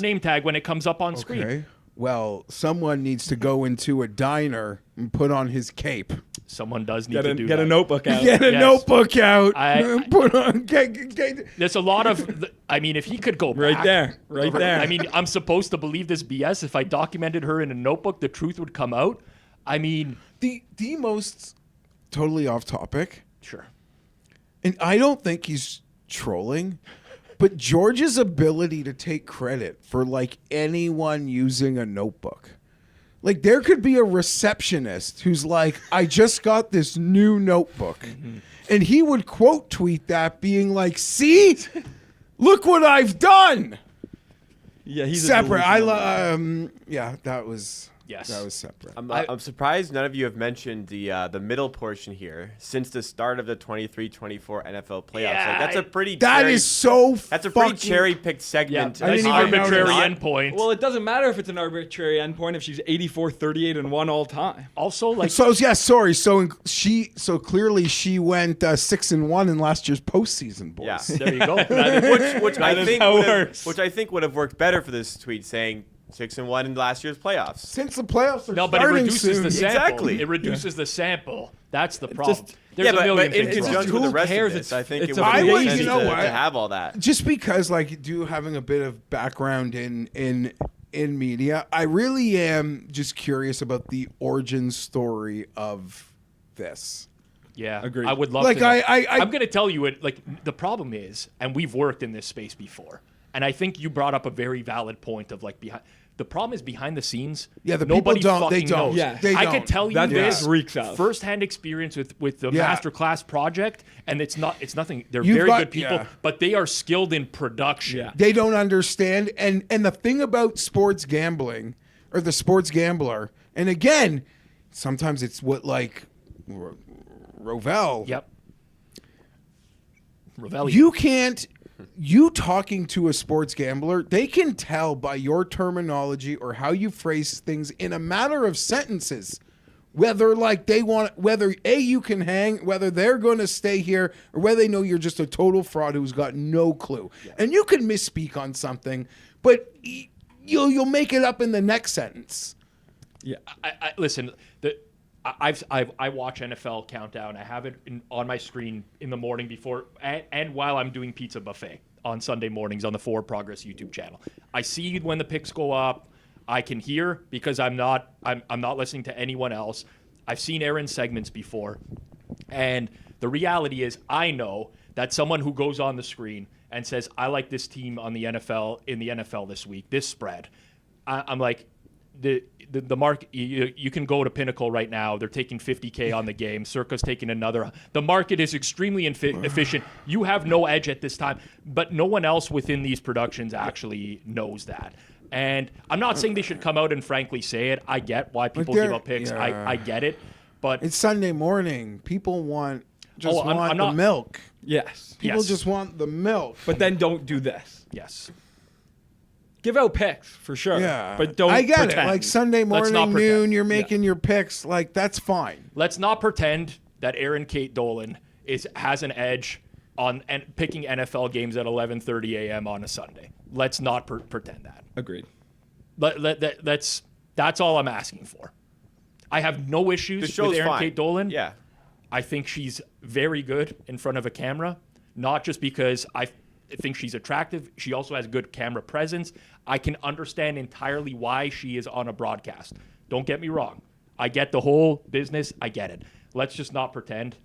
name tag when it comes up on screen. Okay. Well, someone needs to go into a diner and put on his cape. Someone does need to do Get that. a notebook out. Get a notebook out. I- Put on. There's a lot of. I mean, if he could go Right back, there. I mean, I'm supposed to believe this BS. If I documented her in a notebook, the truth would come out. I mean, the most totally off topic, sure. and I don't think he's trolling, but George's ability to take credit for like anyone using a notebook. Like there could be a receptionist who's like, I just got this new notebook. And he would quote tweet that being like, see, look what I've done. Yeah, he's Separate. That was Yes. That was separate. I'm surprised none of you have mentioned the middle portion here. Since the start of the 23-24 NFL playoffs, Yeah, that's a pretty. That is so. That's a pretty cherry-picked segment. Yeah, that's an arbitrary endpoint. Well, it doesn't matter if it's an arbitrary endpoint if she's 84-38-1 all time. Also, like So clearly she went 6-1 in last year's postseason, boys. Yeah. there you go. which I is think how it would have, works. which I think would have worked better for this tweet, saying 6-1 in last year's playoffs. Since the playoffs are No, but it starting reduces soon. the sample. Exactly. It reduces the sample. That's the problem. just- There's a million but in things wrong. conjunction with the Who rest cares? of this, I think It's it a would free make agent. sense You know to what? have all that. Just because, like, having a bit of background in media, I really am just curious about the origin story of this. Yeah, Agreed. I would love Like, to. I'm going to tell you it. Like the problem is, and we've worked in this space before, and I think you brought up a very valid point of like behind. The problem is behind the scenes. Yeah, the nobody people don't. They fucking don't. knows. Yeah. They I don't. could tell you That this reeks out. firsthand experience with the Yeah. Masterclass project, and it's nothing. They're You've very got- good people, yeah. but they are skilled in production. Yeah. They don't understand. And the thing about sports gambling, or the sports gambler, and again, sometimes it's what like Rovell. Yep. Revelli. You can't. You talking to a sports gambler, they can tell by your terminology or how you phrase things in a matter of sentences whether like they want, whether you can hang, whether they're going to stay here, or whether they know you're just a total fraud who's got no clue. And you can misspeak on something, but you'll make it up in the next sentence. Yeah. I listen. I watch NFL Countdown. I have it on my screen in the morning before and while I'm doing Pizza Buffet on Sunday mornings on the Forward Progress YouTube channel. I see when the picks go up. I can hear because I'm not listening to anyone else. I've seen Erin's segments before, and the reality is I know that someone who goes on the screen and says, I like this team in the NFL this week, this spread. I'm like, the market, you can go to Pinnacle right now. They're taking $50K on the game. Circa's taking another. The market is extremely efficient. You have no edge at this time, but no one else within these productions actually knows that. And I'm not saying they should come out and frankly say it. I get why people give up picks. Yeah. I get it. But It's Sunday morning. People want I'm the not- milk. Yes. People Yes. just want the milk. But then don't do this. yes. Give out picks for sure. Yeah, But don't I get pretend. it. Like Sunday Let's not morning, pretend. noon, you're making your picks. Like that's fine. Let's not pretend that Erin Kate Dolan has an edge on and picking NFL games at 11:30 a.m. on a Sunday. Let's not pretend that. Agreed. That's all I'm asking for. I have no The issues show's with Erin fine. Kate Dolan. Yeah. I think she's very good in front of a camera, not just because I think she's attractive. She also has good camera presence. I can understand entirely why she is on a broadcast. Don't get me wrong. I get the whole business. I get it. Let's just not pretend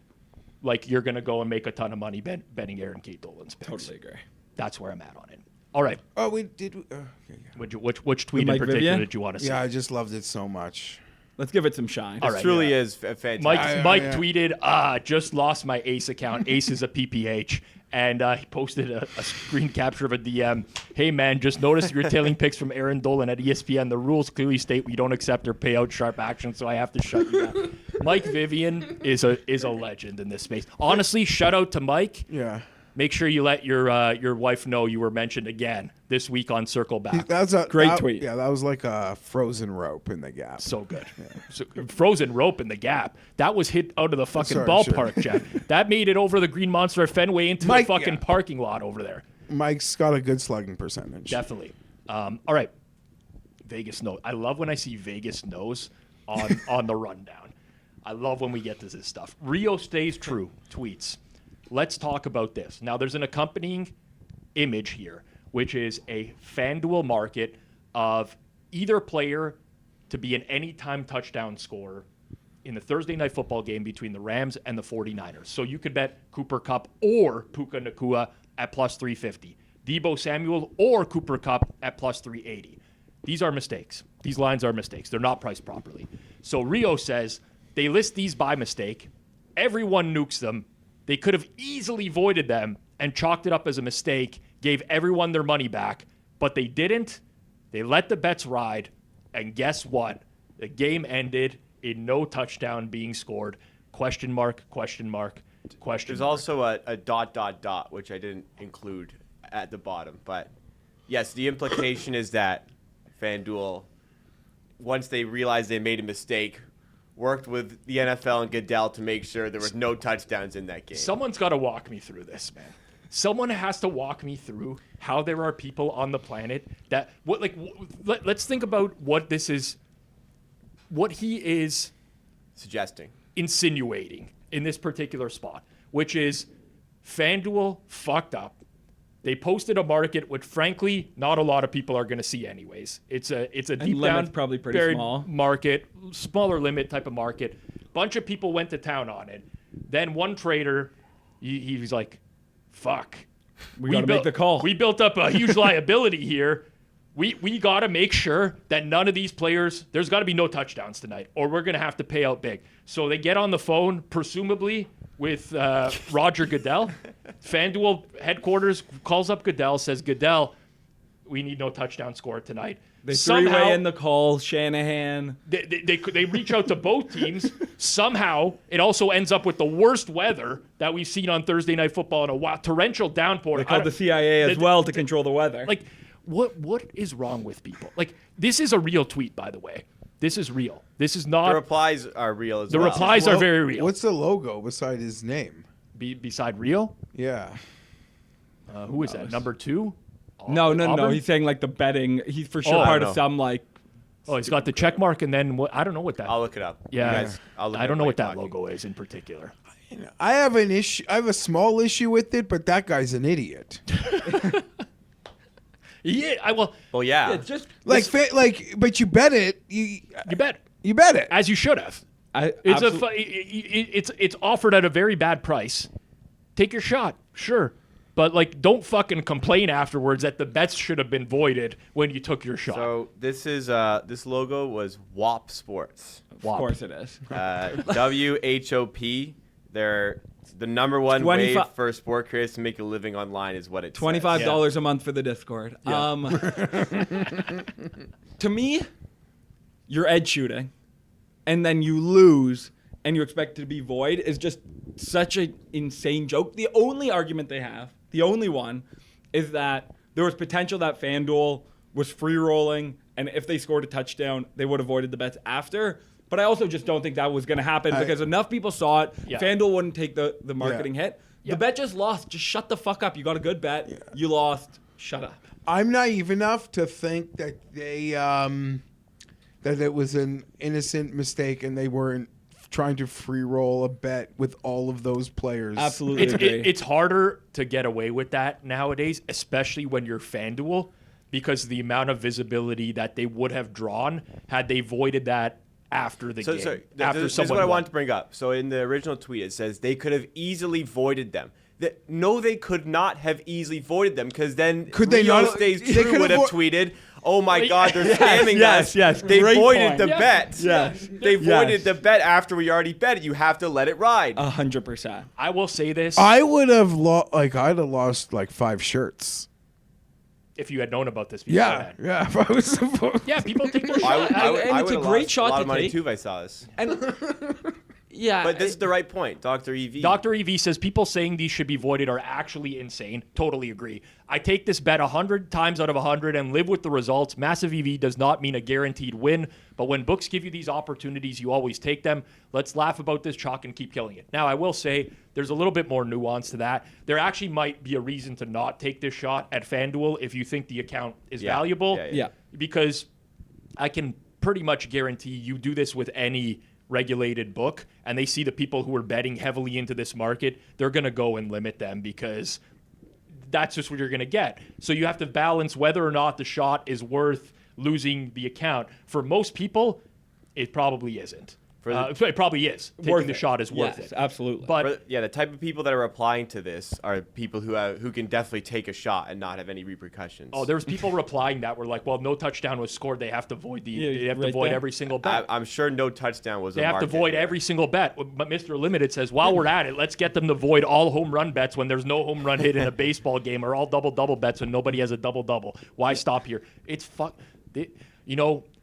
like you're going to go and make a ton of money betting Erin Kate Dolan's picks. Totally agree. That's where I'm at on it. All right. Oh, we did. Okay, yeah. Which tweet in Mike particular Vivian? did you want to see? Yeah, I just loved it so much. Let's give it some shine. All It right. truly is fantastic. Mike yeah. tweeted, just lost my Ace account. Ace is a PPH. And he posted a screen capture of a DM. Hey, man, just noticed you're tailing picks from Erin Dolan at ESPN. The rules clearly state we don't accept or pay out sharp action, so I have to shut you down. Mike Vivian is a legend in this space. Honestly, shout out to Mike. Yeah. Make sure you let your wife know you were mentioned again this week on Circle Back. That's a Great tweet. Yeah, that was like a frozen rope in the gap. So good. So, frozen rope in the gap. That was hit out of the fucking Sorry, ballpark, sure. Jeff. That made it over the Green Monster at Fenway into Mike, the fucking yeah. parking lot over there. Mike's got a good slugging percentage. Definitely. All right. Vegas knows. I love when I see Vegas knows on the rundown. I love when we get to this stuff. Rio stays true tweets. Let's talk about this. Now, there's an accompanying image here, which is a FanDuel market of either player to be an anytime touchdown scorer in the Thursday night football game between the Rams and the 49ers. So you could bet Cooper Kupp or Puka Nacua at plus 350, Deebo Samuel or Cooper Kupp at plus 380. These are mistakes. These lines are mistakes. They're not priced properly. So Rio says they list these by mistake. Everyone nukes them. They could have easily voided them and chalked it up as a mistake, gave everyone their money back, but they didn't. They let the bets ride, and guess what? The game ended in no touchdown being scored. Question mark, question mark, question There's mark. also a ... which I didn't include at the bottom. But yes, the implication is that FanDuel, once they realized they made a mistake, worked with the NFL and Goodell to make sure there was no touchdowns in that game. Someone's got to walk me through this, man. Someone has to walk me through how there are people on the planet that let's think about what this is, what he is Suggesting. insinuating in this particular spot, which is FanDuel fucked up. They posted a market which, frankly, not a lot of people are going to see anyways. It's a deep limit's down, probably pretty buried small. market, smaller limit type of market. Bunch of people went to town on it. Then one trader, he was like, "Fuck, We got to make the call. We built up a huge liability here. We got to make sure that none of these players, there's got to be no touchdowns tonight, or we're going to have to pay out big." So they get on the phone, presumably with Roger Goodell. FanDuel headquarters calls up Goodell, says, "Goodell, we need no touchdown score tonight." They Somehow, three-way in the call. Shanahan. they reach out to both teams. Somehow, it also ends up with the worst weather that we've seen on Thursday Night Football in a while. Torrential downpour. They called the CIA as well to control the weather. Like, what is wrong with people? Like, this is a real tweet, by the way. This is real. This is not. The replies are real as The well. replies are very real. What's the logo beside his name? Beside real? Yeah. Who is that? Number 2? No. Auburn? He's saying like the betting. He's for sure Oh, I part don't of know. some like. Oh, he's got the check mark, and then what? I don't know what that. I'll look it up. Yeah, You guys, I'll look I it don't up know while what that you're talking. logo is in particular. I have an issue. I have a small issue with it, but that guy's an idiot. Yeah, I will. Well, yeah. It's just But you bet it. You bet bet it. as you should have. it's It's offered at a very bad price. Take your shot, sure, but like don't fucking complain afterwards that the bets should have been voided when you took your shot. So this logo was WOP Sports. of course it is. WHOP. They're the number one 25 way for sport creators to make a living online is what it says. $25 a month for the Discord. To me, you're edge shooting, and then you lose, and you expect it to be void is just such an insane joke. The only argument they have, the only one, is that there was potential that FanDuel was free rolling, and if they scored a touchdown, they would have voided the bets after. But I also just don't think that was going to happen because enough people saw it. Yeah. FanDuel wouldn't take the marketing hit. The bet just lost. Just shut the fuck up. You got a good bet. You lost. Shut up. I'm naive enough to think that they that it was an innocent mistake and they weren't trying to free roll a bet with all of those players. Absolutely agree. It's harder to get away with that nowadays, especially when you're FanDuel, because the amount of visibility that they would have drawn had they voided that after the game. After this is someone what I won. wanted to bring up. So in the original tweet, it says they could have easily voided them. No, they could not have easily voided them because then Could they Rio not- Stays they True could would have have tweeted, "Oh my God, they're scamming us." yes, They great voided point. the Yeah. bet. Yes. They voided Yes. the bet after we already bet it. You have to let it ride. 100%. I will say this: I would have I'd have lost like 5 shirts. if you had known about this Yeah, beforehand. yeah. If I was supposed. Yeah, people take their I shot. would- I would- and I it's a would've great lost shot a lot to of money take. too if I saw this. And yeah, But this is the right point, Dr. EV. Dr. EV says people saying these should be voided are actually insane. Totally agree. I take this bet 100 times out of 100 and live with the results. Massive EV does not mean a guaranteed win, but when books give you these opportunities, you always take them. Let's laugh about this chalk and keep killing it. Now, I will say there's a little bit more nuance to that. There actually might be a reason to not take this shot at FanDuel if you think the account is valuable. Yeah. Because I can pretty much guarantee you do this with any regulated book and they see the people who are betting heavily into this market, they're going to go and limit them because that's just what you're going to get. So you have to balance whether or not the shot is worth losing the account. For most people, it probably isn't. It probably is. Taking the shot is worth it. Absolutely. But Yeah, the type of people that are replying to this are people who can definitely take a shot and not have any repercussions. there was people replying that were like, well, no touchdown was scored. They have to void they have to right void there. every single bet. I'm sure no touchdown was. They have to void every single bet. But Mr. Limited says, while we're at it, let's get them to void all home run bets when there's no home run hit in a baseball game, or all double-double bets when nobody has a double-double. Why stop here? It's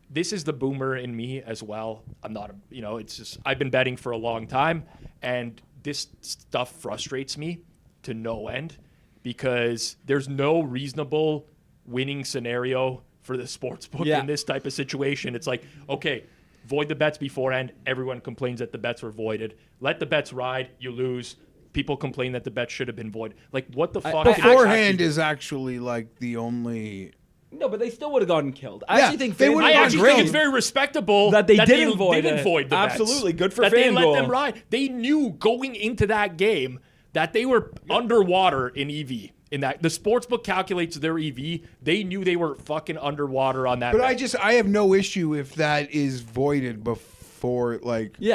this is the boomer in me as well. I'm not, it's just, I've been betting for a long time, and this stuff frustrates me to no end because there's no reasonable winning scenario for the sportsbook in this type of situation. It's like, okay, void the bets beforehand. Everyone complains that the bets were voided. Let the bets ride. You lose. People complain that the bets should have been void. Like, what the fuck? Beforehand is actually like the only. No, but they still would have gotten killed. I actually think they would I have actually great. think it's very respectable That they didn't void didn't it. void the bets. Absolutely. Good for that they let FanDuel. them ride. They knew going into that game that they were underwater in EV. In that the sportsbook calculates their EV, they knew they were fucking underwater on that. But bet. I have no issue if that is voided before.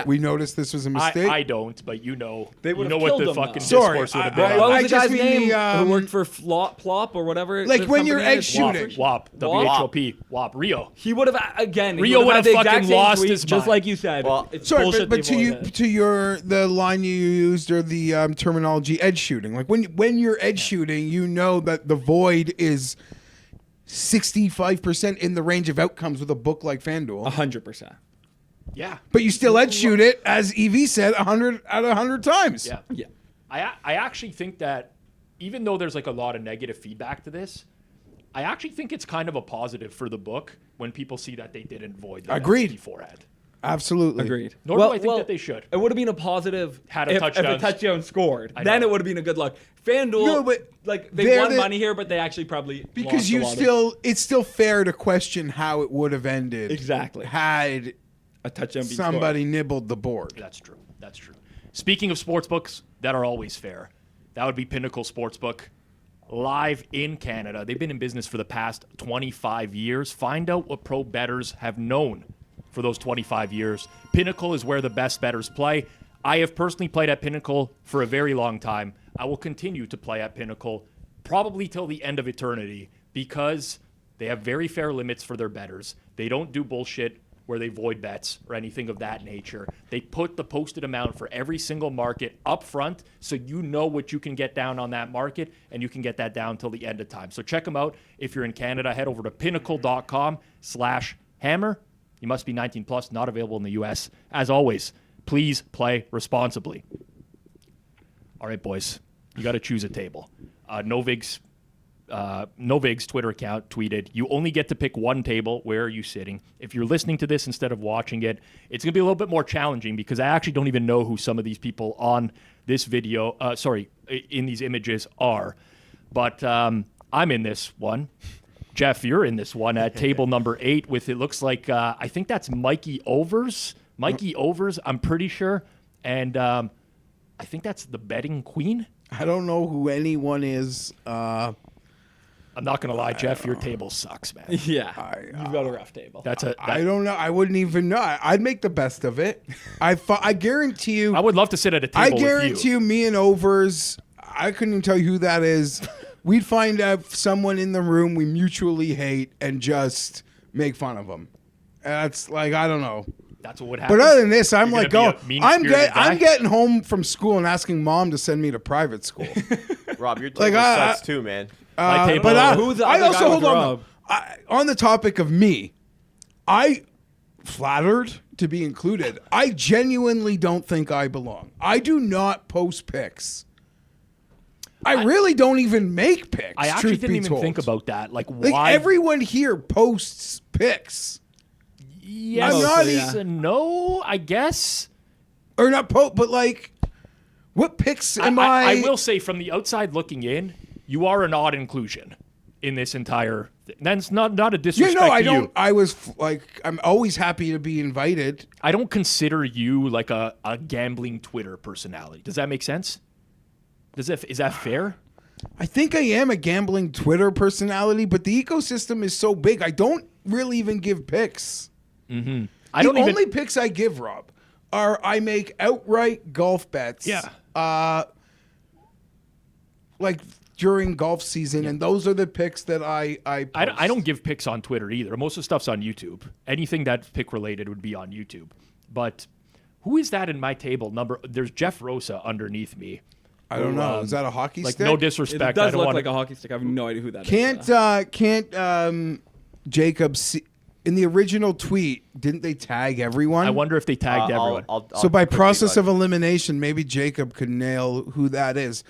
We noticed this was a mistake. I don't, but They would know have what killed the them, fucking though. Sorry, discourse would have I- been. I- on What that. was the guy's just mean name who worked for Plop or whatever? Like the when you're company edge is? shooting. WAP, WHOP, WAP, Rio. He would have again. he Rio would would have have had the exact fucking same lost tweet, his just mind. like you said. Well, it's Sorry, bullshit but they voided it. the line you used or the terminology edge shooting. Like when you're edge shooting, you know that the void is 65% in the range of outcomes with a book like FanDuel. 100%. Yeah. But you still edge shoot it, as EV said, 100 out of 100 times. Yeah. Yeah. I actually think that even though there's like a lot of negative feedback to this, I actually think it's kind of a positive for the book when people see that they didn't void the bets Agreed. beforehand. Absolutely. Agreed. Nor do I think that they should. It would have been a positive Had a if touchdown. a touchdown scored. I Then know. it would have been a good luck. FanDuel, No, but they won money here, but they actually probably because lost a lot of- it's still fair to question how it would have ended. Exactly. Had a touchdown being somebody nibbled the board. That's true. That's true. Speaking of sportsbooks that are always fair, that would be Pinnacle Sportsbook, live in Canada. They've been in business for the past 25 years. Find out what pro bettors have known for those 25 years. Pinnacle is where the best bettors play. I have personally played at Pinnacle for a very long time. I will continue to play at Pinnacle probably till the end of eternity because they have very fair limits for their bettors. They don't do bullshit where they void bets or anything of that nature. They put the posted amount for every single market up front so you know what you can get down on that market, and you can get that down till the end of time. So check them out. If you're in Canada, head over to pinnacle.com/hammer. You must be 19 plus, not available in the U.S. As always, please play responsibly. All right, boys, you got to choose a table. Novig's Twitter account tweeted, you only get to pick one table. Where are you sitting? If you're listening to this instead of watching it, it's going to be a little bit more challenging because I actually don't even know who some of these people on this video, in these images are. But I'm in this one. Jeff, you're in this one at table number 8 with, it looks like, I think that's Mikey Overs. Mikey Overs, I'm pretty sure. And I think that's the betting queen. I don't know who anyone is. I'm not going to lie, Jeff, your table sucks, man. Yeah, you've got a rough table. I don't know. I wouldn't even know. I'd make the best of it. I guarantee you. I would love to sit at a table I with guarantee you, me and Overs, I couldn't even tell you who that is. We'd find out someone in the room we mutually hate and just make fun of them. That's like, I don't know. That's what would happen. But other than this, I'm You're like, gonna be a mean-spirited guy? I'm getting home from school and asking mom to send me to private school. Rob, your table sucks too, man. My table. But who's the I other also guy hold with on. Rob? On the topic of me, I flattered to be included. I genuinely don't think I belong. I do not post pics. I really don't even make pics. I actually truth didn't be even told. think about that. Like, Like why? everyone here posts pics, yes, I'm not and no, I guess. or not but like, what pics am I? I will say, from the outside looking in, you are an odd inclusion in this entire thing. That's not a Yeah, disrespect no, I to don't. you. I was I'm always happy to be invited. I don't consider you like a gambling Twitter personality. Does that make sense? Is that fair? I think I am a gambling Twitter personality, but the ecosystem is so big. I don't really even give picks. I The don't only even. picks I give, Rob, are I make outright golf bets. Yeah. Like during golf season, and those are the picks that I post. I don't give picks on Twitter either. Most of the stuff's on YouTube. Anything that's pick related would be on YouTube. But who is that in my table number? There's Jeff Rosa underneath me. I don't know. Is that a hockey Like, stick? no It disrespect. I does don't look want like a hockey stick. I have no idea who that is. Can't Jacob see, in the original tweet? Didn't they tag everyone? I wonder if they tagged everyone. So by process of elimination, maybe Jacob could nail who that is.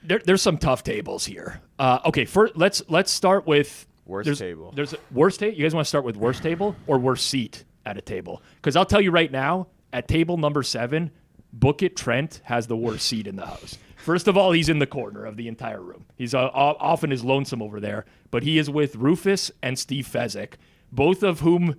There's some tough tables here. Okay, let's start with Worst table. There's a worst table. You guys want to start with worst table or worst seat at a table? Because I'll tell you right now, at table number 7, Book It Trent has the worst seat in the house. First of all, he's in the corner of the entire room. He's often is lonesome over there, but he is with Rufus and Steve Fezzik, both of whom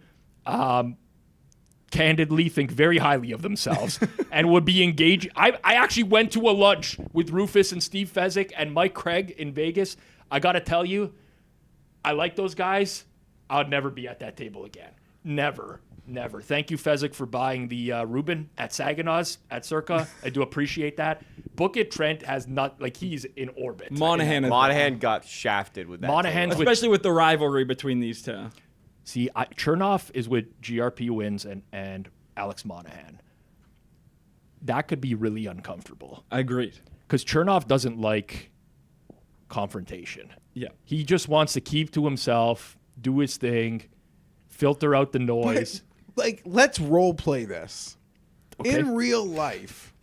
candidly think very highly of themselves and would be engaged. I actually went to a lunch with Rufus and Steve Fezzik and Mike Craig in Vegas. I got to tell you, I like those guys. I would never be at that table again. Never. Thank you, Fezzik, for buying the Reuben at Saginaw's at Circa. I do appreciate that. Book It Trent has not, like, he's in orbit. Monahan got shafted with that. Monahan's table. Especially with the rivalry between these two. See, Chernoff is with GRP wins and Alex Monahan. That could be really uncomfortable. Agreed. Because Chernoff doesn't like confrontation. Yeah. He just wants to keep to himself, do his thing, filter out the noise. Like, let's role play this. Okay. In real life,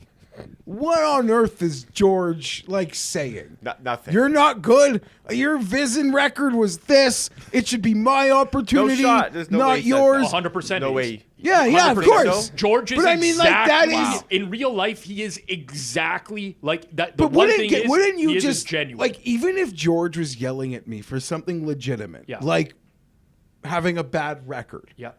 What on earth is George saying? Nothing. You're not good. Your Vizn record was this. It should be my opportunity, No shot. There's no way not he said yours. 100%. No way. Yeah, of 100% course. so? George is But I mean, exactly, that is. in real life, he is exactly like that. The But one thing is, wouldn't you he just genuine. even if George was yelling at me for something legitimate, Yeah. like having a bad record, yeah.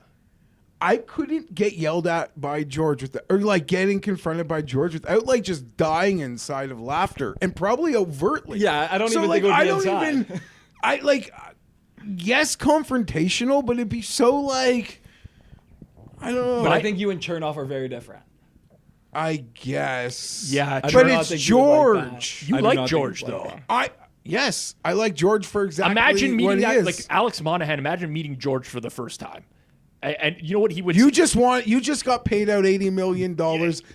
I couldn't get yelled at by George or getting confronted by George without just dying inside of laughter and probably overtly. Yeah, I don't even think it would be I don't inside. even. Yes, confrontational, but it'd be so I don't know. But I think you and Chernoff are very different. I guess. Yeah, I do but not it's think you would like that. George. You I do like not think George, you would though. like that. Yes, I like George for exactly Imagine what meeting he that, is. like Alex Monahan. Imagine meeting George for the first time, and you know what he would. You just got paid out $80 million.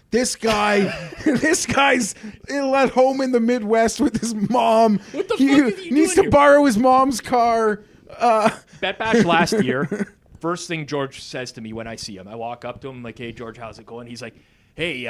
This guy's at home in the Midwest with his mom. What the He fuck is he needs doing to borrow his mom's car. Bet Bash last year. First thing George says to me when I see him, I walk up to him like, "Hey, George, how's it going?" He's like, "Hey,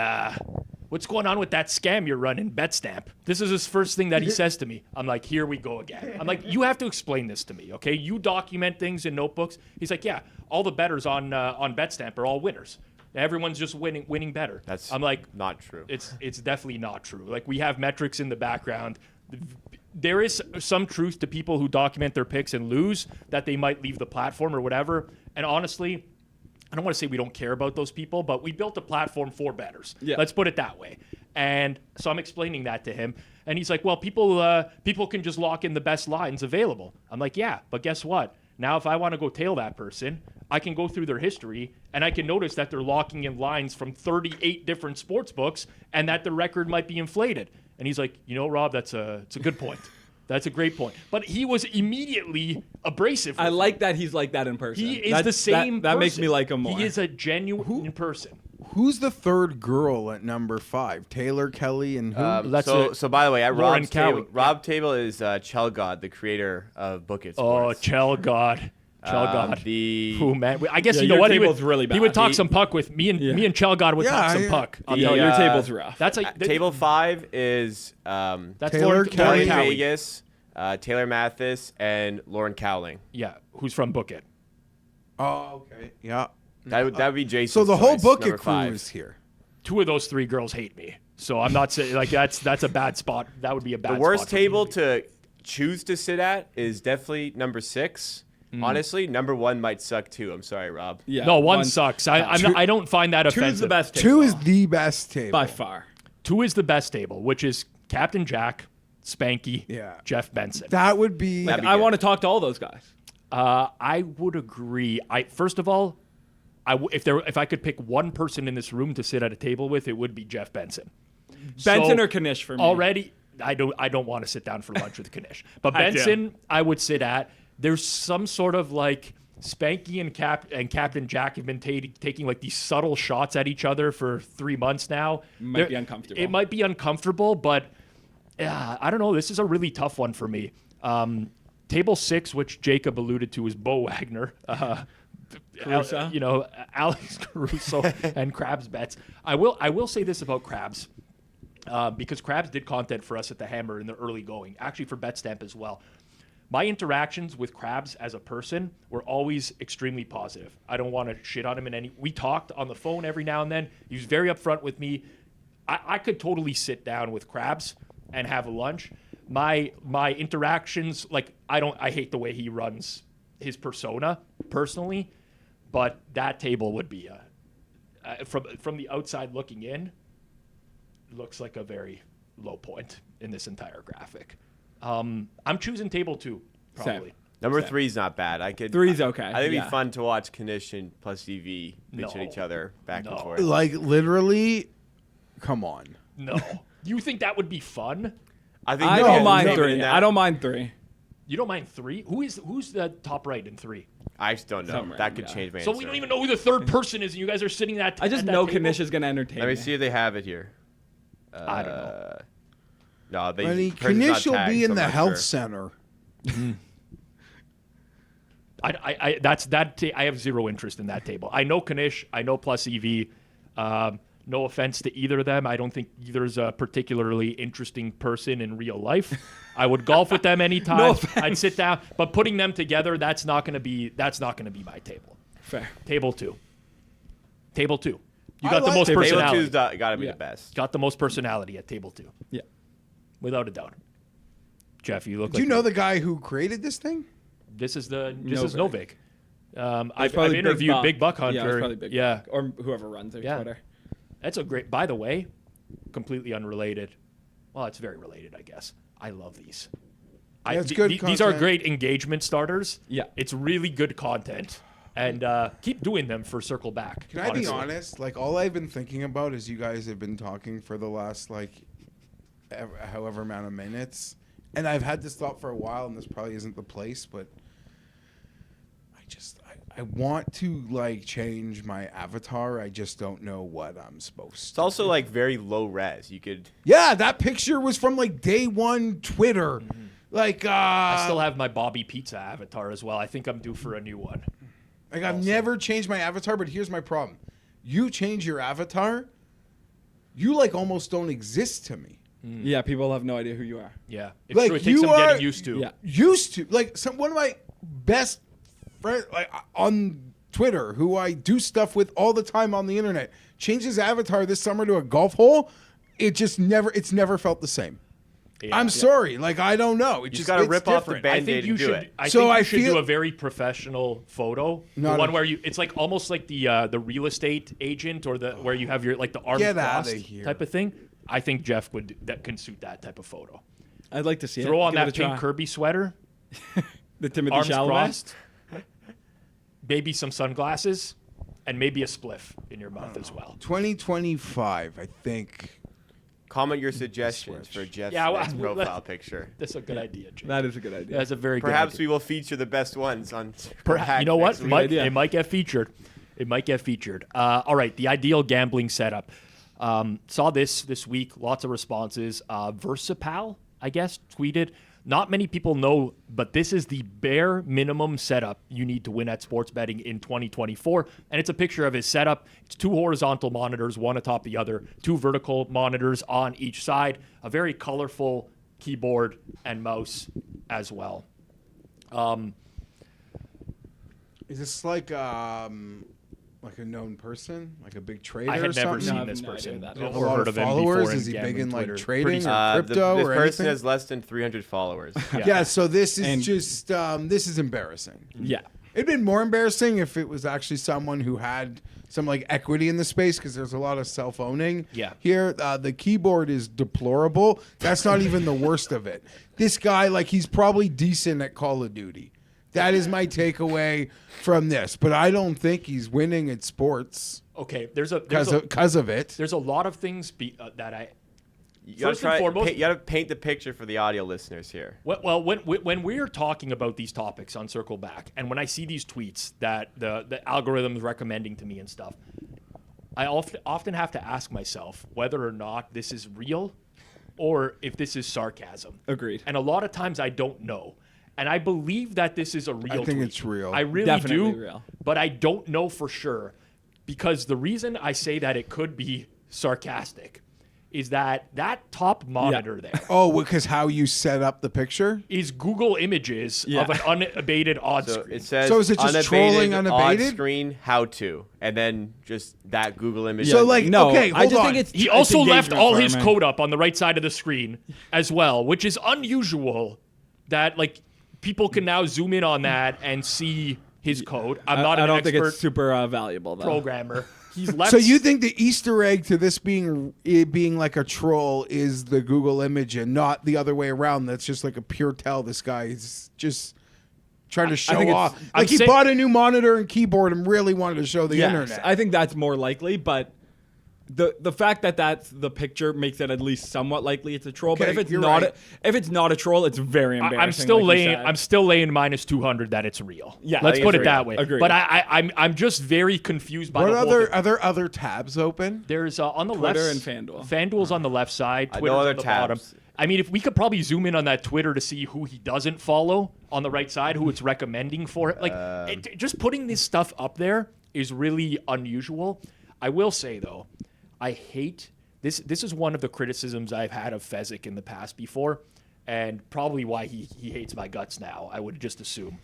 what's going on with that scam you're running, Betstamp?" This is his first thing that he says to me. I'm like, "Here we go again." I'm like, "You have to explain this to me, okay? You document things in notebooks." He's like, "Yeah, all the bettors on Betstamp are all winners. Everyone's just winning better." I'm like, not true. It's definitely not true. Like, we have metrics in the background. There is some truth to people who document their picks and lose, that they might leave the platform or whatever. And honestly, I don't want to say we don't care about those people, but we built a platform for bettors. Yeah. Let's put it that way. And so I'm explaining that to him, and he's like, "Well, people can just lock in the best lines available." I'm like, "Yeah, but guess what? Now, if I want to go tail that person, I can go through their history, and I can notice that they're locking in lines from 38 different sports books, and that the record might be inflated." And he's like, "You know, Rob, it's a good point. That's a great point." But he was immediately abrasive. I with like me. that he's like that in person. He is the same. That makes person. me like him more. He is a genuine person. Who's the third girl at number 5? Taylor, Kelly, and who? That's so by the way, Lauren Rob's Cowie. table, Rob Table is Chelgod, the creator of Book It Oh, Sports. God. God. The Ooh, man. I guess Yeah, you know your what? table's really He would bad. talk some puck with me and Chelgod would talk some puck. I'll Yeah, tell you. your table's rough. That's like table 5 is That's Taylor, Lauren Kelly. Cowie. Vegas, Taylor Mathis, and Lauren Cowling. Yeah, who's from Book It. Oh, okay. Yeah. That would be Jason. So the whole Book It crew 5. is here. 2 of those 3 girls hate me. So I'm not saying that's a bad spot. That would be a bad The spot. worst for me. table to choose to sit at is definitely number 6. Honestly, number 1 might suck too. I'm sorry, Rob. Yeah, No, one sucks. I don't find that offensive. 2 is the best table. 2 is the best table. by far. 2 is the best table, which is Captain Jack, Spanky, Yeah. Jeff Benson. That would be. Like, be I good. want to talk to all those guys. I would agree. First of all, if I could pick one person in this room to sit at a table with, it would be Jeff Benson. Benson So, or Kanish for me. Already, I don't want to sit down for lunch with Kanish, but I do. Benson, I would sit at. There's some sort of Spanky and Captain Jack have been taking these subtle shots at each other for 3 months now. Might be uncomfortable. It might be uncomfortable, but I don't know. This is a really tough one for me. Table 6, which Jacob alluded to, is Bo Wagner. Caruso? Alex Caruso and Krabs bets. I will say this about Krabs, because Krabs did content for us at the Hammer in the early going, actually for Betstamp as well. My interactions with Krabs as a person were always extremely positive. I don't want to shit on him in any. We talked on the phone every now and then. He was very upfront with me. I could totally sit down with Krabs and have a lunch. My interactions, I hate the way he runs his persona personally, but that table would be from the outside looking in, looks like a very low point in this entire graphic. I'm choosing table 2, probably. Same. Number 3 is not bad. 3's okay. I think it'd yeah. be fun to watch Kanish and plus EV bitch at No. each other back and No. forth. literally, come on. No. You think that would be fun? I think I they don't get mind something 3. in that. I don't mind 3. You don't mind 3? Who's the top right in 3? I just don't know. Somewhere, That could yeah. change my So answer. we don't even know who the third person is, and you guys are sitting at I just at that know table? Kanish is going to entertain Let me see if they have it here. I don't know. No, they. I mean, person's not Kanish will tagged, be so in I'm the not health sure. center. I have zero interest in that table. I know Kanish. I know plus EV. No offense to either of them. I don't think either's a particularly interesting person in real life. I would golf with them anytime. No offense. I'd sit down, but putting them together, that's not going to be my table. Fair. Table 2. Table 2. You I got the like most Table personality. two's got to be Yeah. the best. Got the most personality at table 2, Yeah. without a doubt. Jeff, you look Do like you know the guy who created this thing? this is Novik. Novik. I've Probably interviewed Big Buck Hunter. Yeah, it's probably Big Yeah. Buck. Or whoever runs their Yeah. Twitter. That's a great. By the way, completely unrelated. Well, it's very related, I guess. I love these. Yeah, it's good These are content. great engagement starters. Yeah. It's really good content, and keep doing them for Circle Back. Can I be honest? Like, all I've been thinking about is you guys have been talking for the last, like, however amount of minutes. And I've had this thought for a while, and this probably isn't the place, but I want to, like, change my avatar. I just don't know what I'm supposed It's to. also like very low res. You could. Yeah, that picture was from, like, day one Twitter. Like, I still have my Bobby Pizza avatar as well. I think I'm due for a new one. Like, I've never changed my avatar, but here's my problem. You change your avatar, you, like, almost don't exist to me. Yeah, people have no idea who you are. Yeah, it's Like, true. It takes some getting used to. Yeah. Used to. Like, one of my best friends, like, on Twitter, who I do stuff with all the time on the internet, changed his avatar this summer to a golf hole. It's never felt the same. Yeah. I'm sorry. Like, I don't know. It You just just got to it's rip off the different. I Band-Aid think you and do should. it. I So think I you should feel- do a very professional photo. Not The one a- where it's like almost like the real estate agent or where you have your like the arms Get outta crossed here. type of thing. I think Jeff that can suit that type of photo. I'd like to see it. Throw on Give it that a try. pink Kirby sweater, The Timothy arms Chalamet. crossed, maybe some sunglasses, and maybe a spliff in your mouth as well. 2025, I think. Comment your suggestions for Jeff's Yeah, well, next profile picture. That's a good idea, Jay. That is a good idea. That's a very Perhaps good we idea. will feature the best ones on. Perhaps, you know what? next week. idea. It might get featured. It might get featured. All right, the ideal gambling setup. Saw this week. Lots of responses. Versapal, I guess, tweeted. Not many people know, but this is the bare minimum setup you need to win at sports betting in 2024. And it's a picture of his setup. It's 2 horizontal monitors, one atop the other, 2 vertical monitors on each side, a very colorful keyboard and mouse as well. Is this like a known person, like a big trader I or had never something? seen No, this no person idea that. A or lot heard of of him followers? before in Is he big gambling in like Twitter. trading Pretty or crypto this or person anything? has less than 300 followers. Yeah, so this is And- just this is embarrassing. Yeah. It'd been more embarrassing if it was actually someone who had some like equity in the space because there's a lot of self-owning. Yeah. Here, the keyboard is deplorable. That's not even the worst of it. This guy, like, he's probably decent at Call of Duty. That is my takeaway from this. But I don't think he's winning at sports Okay, there's a because of it. there's a lot of things that I. You gotta First and foremost- you gotta paint the picture for the audio listeners here. Well, when we're talking about these topics on Circle Back, and when I see these tweets that the algorithm's recommending to me and stuff, I often have to ask myself whether or not this is real, or if this is sarcasm. Agreed. And a lot of times I don't know, and I believe that this is a real. I think tweet. it's real. I really Definitely do, real. but I don't know for sure, because the reason I say that it could be sarcastic is that top monitor there Oh, because how you set up the picture? is Google Images Yeah. of an unabated odds So screen. it says So is it just trolling odd unabated? screen how to, and then just that Google image. So, like, No, okay, I hold just on. think it's He also left engagement all for his him. code up on the right side of the screen as well, which is unusual that like people can now zoom in on that and see his code. I'm not I an don't think expert it's super valuable though. programmer. He's left. So you think the Easter egg to this being like a troll is the Google image and not the other way around? That's just like a pure tell. This guy is just trying to show think it's- off. I'm Like he saying- bought a new monitor and keyboard and really wanted to show the Yes, internet. I think that's more likely, but the fact that that's the picture makes it at least somewhat likely it's a troll. But Okay, if you're it's not right. if it's not a troll, it's very embarrassing. I'm still like you laying. said. I'm still laying minus 200 that it's real. Yeah, I let's think put it's it that real. way. Agreed. But I'm just very confused by what the whole other thing. are there other tabs open? There's on the Twitter left and FanDuel. FanDuel's on the left side. No Twitter's other on the bottom. tabs. I mean, if we could probably zoom in on that Twitter to see who he doesn't follow on the right side, who it's recommending for it. Like, just putting this stuff up there is really unusual. I will say though, I hate this. This is one of the criticisms I've had of Fezzik in the past before, and probably why he hates my guts now. I would just assume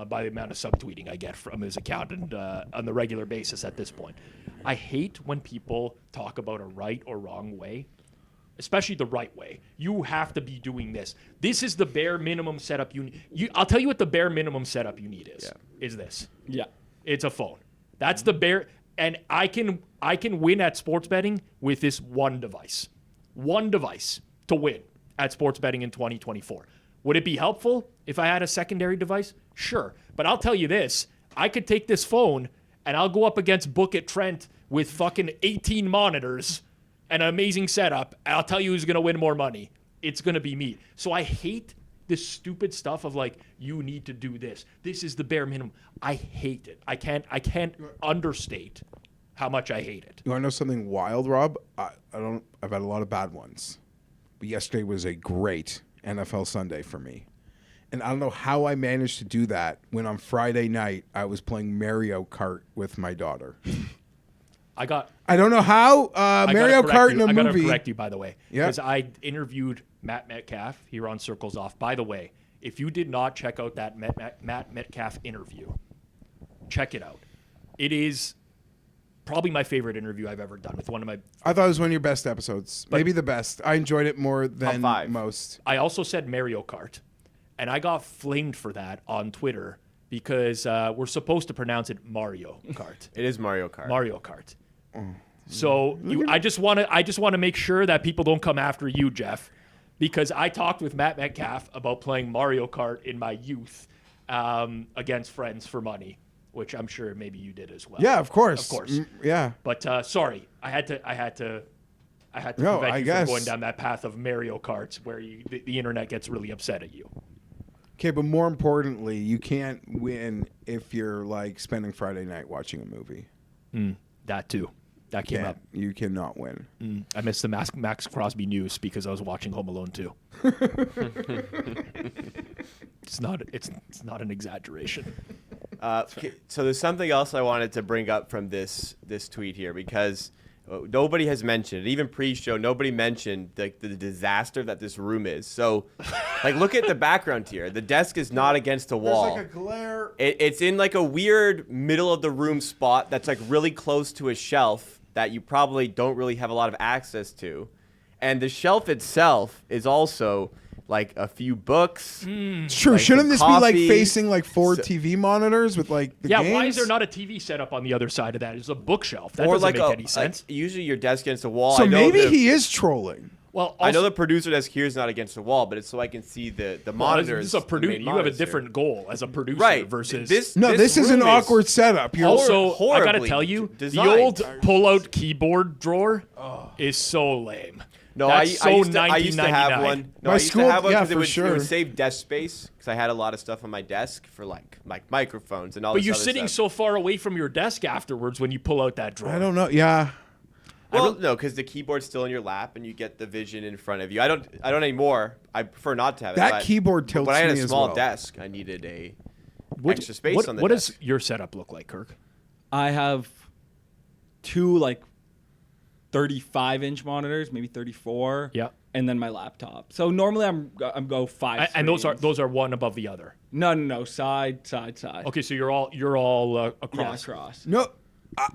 by the amount of subtweeting I get from his account and on the regular basis at this point. I hate when people talk about a right or wrong way, especially the right way. You have to be doing this. This is the bare minimum setup you need. I'll tell you what the bare minimum setup you need is. Yeah. Is this? Yeah. It's a phone. That's the bare. And I can win at sports betting with this one device. One device to win at sports betting in 2024. Would it be helpful if I had a secondary device? Sure. But I'll tell you this. I could take this phone and I'll go up against Book It Trent with fucking 18 monitors and an amazing setup. And I'll tell you who's going to win more money. It's going to be me. So I hate this stupid stuff of like, you need to do this. This is the bare minimum. I hate it. I can't understate how much I hate it. You want to know something wild, Rob? I've had a lot of bad ones. But yesterday was a great NFL Sunday for me. And I don't know how I managed to do that when on Friday night I was playing Mario Kart with my daughter. I don't know how. Mario Kart in a movie. I got to correct you, by the way. Yeah. Because I interviewed Matt Metcalf here on Circles Off. By the way, if you did not check out that Matt Metcalf interview, check it out. It is probably my favorite interview I've ever done with one of my... I thought it was one of your best episodes. Maybe the best. I enjoyed it more than most. I also said Mario Kart, and I got flamed for that on Twitter because we're supposed to pronounce it Mario Kart. It is Mario Kart. Mario Kart. So I just want to make sure that people don't come after you, Jeff, because I talked with Matt Metcalf about playing Mario Kart in my youth against friends for money, which I'm sure maybe you did as well. Yeah, of course. Of course. Yeah. But sorry, I had to prevent you from going down that path of Mario Karts where the internet gets really upset at you. Okay, but more importantly, you can't win if you're like spending Friday night watching a movie. That too. That came up. You cannot win. I missed the Max Crosby news because I was watching Home Alone 2. It's not an exaggeration. Okay, so there's something else I wanted to bring up from this tweet here because nobody has mentioned it. Even pre-show, nobody mentioned the disaster that this room is. So, like, look at the background here. The desk is not against a wall. There's like a glare. It's in like a weird middle of the room spot that's like really close to a shelf that you probably don't really have a lot of access to. And the shelf itself is also like a few books. It's true. Like Shouldn't this be like coffee. facing like 4 TV monitors with like the games? Why is there not a TV set up on the other side of that? It's a bookshelf. That or doesn't like make any sense. Usually your desk against a wall. So I know maybe he is trolling. Well, I know the producer desk here is not against the wall, but it's so I can see the monitors. This is a you have a different goal as a producer right versus this. This is an awkward setup. You're also, I horribly gotta tell you, designed. the old pull-out keyboard drawer is so lame. No, That's I used to have one. No, My I used school- to have one yeah, because for it would sure. save desk space because I had a lot of stuff on my desk for like microphones and all. But this you're other sitting stuff. so far away from your desk afterwards when you pull out that drawer. I don't know. Yeah. Well, no, because the keyboard's still in your lap and you get the vision in front of you. I don't anymore. I prefer not to have it. That but keyboard tilts when I had me a as small well. desk, I needed a extra space what, on the what desk. does your setup look like, Kirk? I have two like 35-inch monitors, maybe 34. Yeah. And then my laptop. So normally I'm go 5. And screens. those are one above the other. No, side. Okay, so you're all across. Yeah, across. No,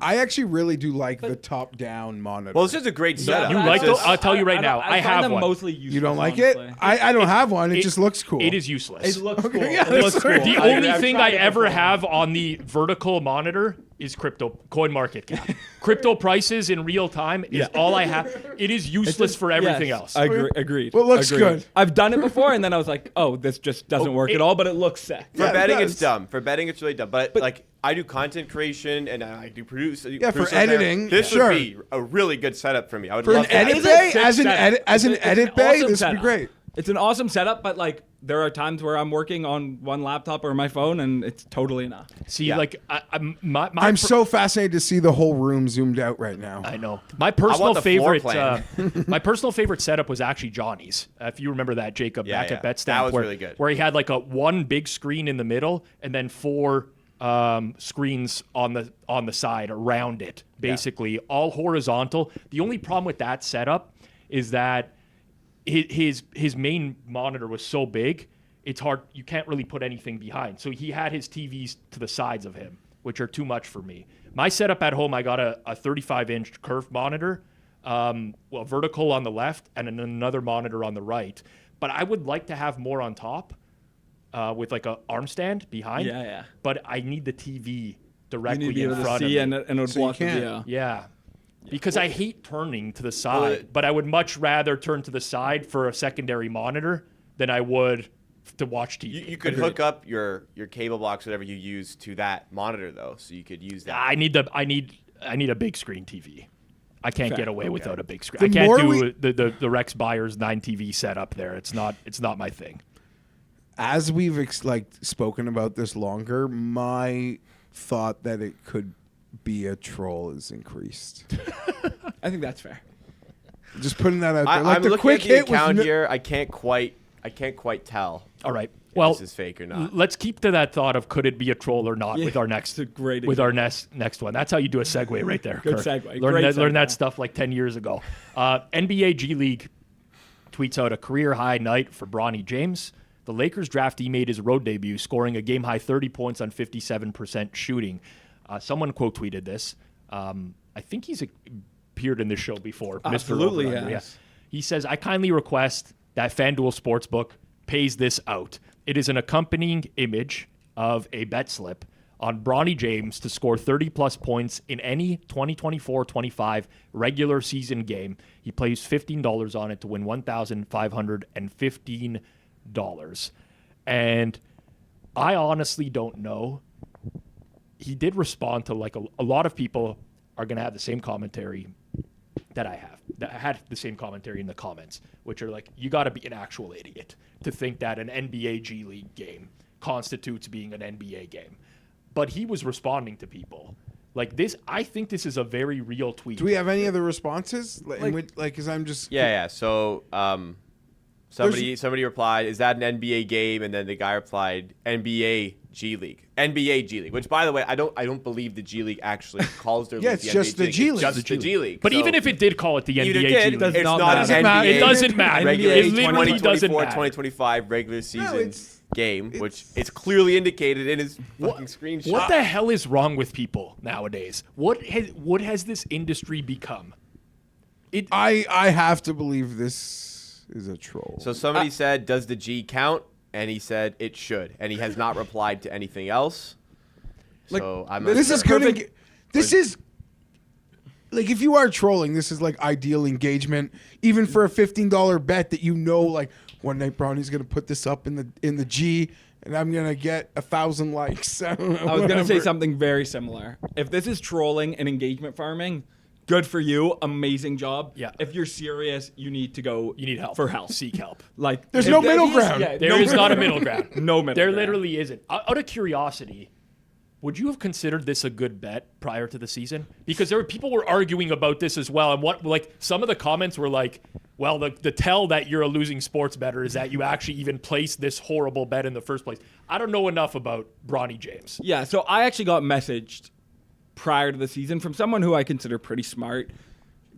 I actually really do like the top-down monitor. Well, it's just a great setup. You but like I those? just- I'll tell you right I now. don't- I find have them one. mostly useless, you don't like honestly. it? I don't have one. It just looks cool. It is useless. It looks cool. yeah, It looks that's cool. The I- only I've thing tried I it ever before. have on the vertical monitor is CoinMarketCap. Crypto prices in real time is all I have. It is useless for everything Yes, else. Agreed. Well, it looks Agreed. good. I've done it before, and then I was like, oh, this just doesn't work at all, but it looks sick. For Yeah, it betting, does. it's dumb. For betting, it's really dumb. But like, I do content creation and I do produce. Yeah, for producer there. editing, this sure. would be a really good setup for me. I would For love an to have edit it. bay, sick as an setup. edit, as an It's edit bay, awesome this would be setup. great. It's an awesome setup, but like there are times where I'm working on one laptop or my phone, and it's totally enough. See, Yeah. like I'm so fascinated to see the whole room zoomed out right now. I know. My personal the floor favorite, plan. my personal favorite setup was actually Johnny's. If you remember that, Jacob, Yeah, back at yeah. Betstamp, That was where, really good. where he had like one big screen in the middle and then 4 screens on the side around it, basically all horizontal. The only problem with that setup is that his main monitor was so big, it's hard. You can't really put anything behind. So he had his TVs to the sides of him, which are too much for me. My setup at home, I got a 35-inch curved monitor, vertical on the left, and another monitor on the right. But I would like to have more on top with like an arm stand behind. Yeah. But I need the TV You directly need to be in able to front see of me. and it would So you block the can't. view. Yeah. Because I hate turning to the side, Well, but I would much rather turn to the side for a secondary monitor than I would to watch TV. You could hook up your cable box, whatever you use, to that monitor though, so you could use that. I need a big screen TV. I can't Fair. get away Okay. without a big screen. The I more can't do the Rex Byers 9 TV setup there. It's not my thing. As we've spoken about this longer, my thought that it could be a troll is increased. I think that's fair. Just putting that out there. I'm the looking quick at the hit was account no- here. I can't quite tell All right. if Well, this is fake or not. let's keep to that thought of could it be a troll or not with our next it's a great with our next one. That's how you do a segue right there. Good Kirk. segue. Learn Great learn that segue. stuff like 10 years ago. NBA G League tweets out a career high night for Bronny James. The Lakers draftee made his road debut, scoring a game high 30 points on 57% shooting. Someone quote tweeted this. I think he's appeared in this show before. Absolutely, Mr. Over-Under, yes. He says, I kindly request that FanDuel Sportsbook pays this out. It is an accompanying image of a bet slip on Bronny James to score 30-plus points in any 2024-25 regular season game. He plays $15 on it to win $1,515. And I honestly don't know. He did respond to like a lot of people are going to have the same commentary that I have. That had the same commentary in the comments, which are like, you got to be an actual idiot to think that an NBA G League game constitutes being an NBA game. But he was responding to people like this. I think this is a very real tweet. Do we have any other responses? Because I'm just Yeah. So somebody replied, "Is that an NBA game?" And then the guy replied, "NBA G League, which, by the way, I don't believe the G League actually calls their Yeah, league it's the just NBA the G It's League. just the G League. But So even if it did call it the even NBA if G it League, did, it's not not matter. an Doesn't NBA. it doesn't matter. Regular It literally doesn't 2024, matter. 2025 regular season it's- game, which it's clearly indicated in his fucking screenshot. What the hell is wrong with people nowadays? What has this industry become? I have to believe this is a troll. So somebody said, "Does the G count?" And he said it should, and he has not replied to anything else. So I'm not this sure. is good. This is like if you are trolling, this is like ideal engagement, even for a $15 bet that you know, like one night Bronny's gonna put this up in the G, and I'm gonna get 1,000 likes. I don't know. I was going to say whatever. something very similar. If this is trolling and engagement farming, good for you. Amazing job. Yeah. If you're serious, you need to go You need help. for help. Seek help. Like There's if no that middle is- ground. yeah, There no is middle not a ground. middle ground. No middle There ground. literally isn't. Out of curiosity, would you have considered this a good bet prior to the season? Because people were arguing about this as well, and some of the comments were like, "Well, the tell that you're a losing sports bettor is that you actually even placed this horrible bet in the first place." I don't know enough about Bronny James. Yeah, so I actually got messaged prior to the season from someone who I consider pretty smart.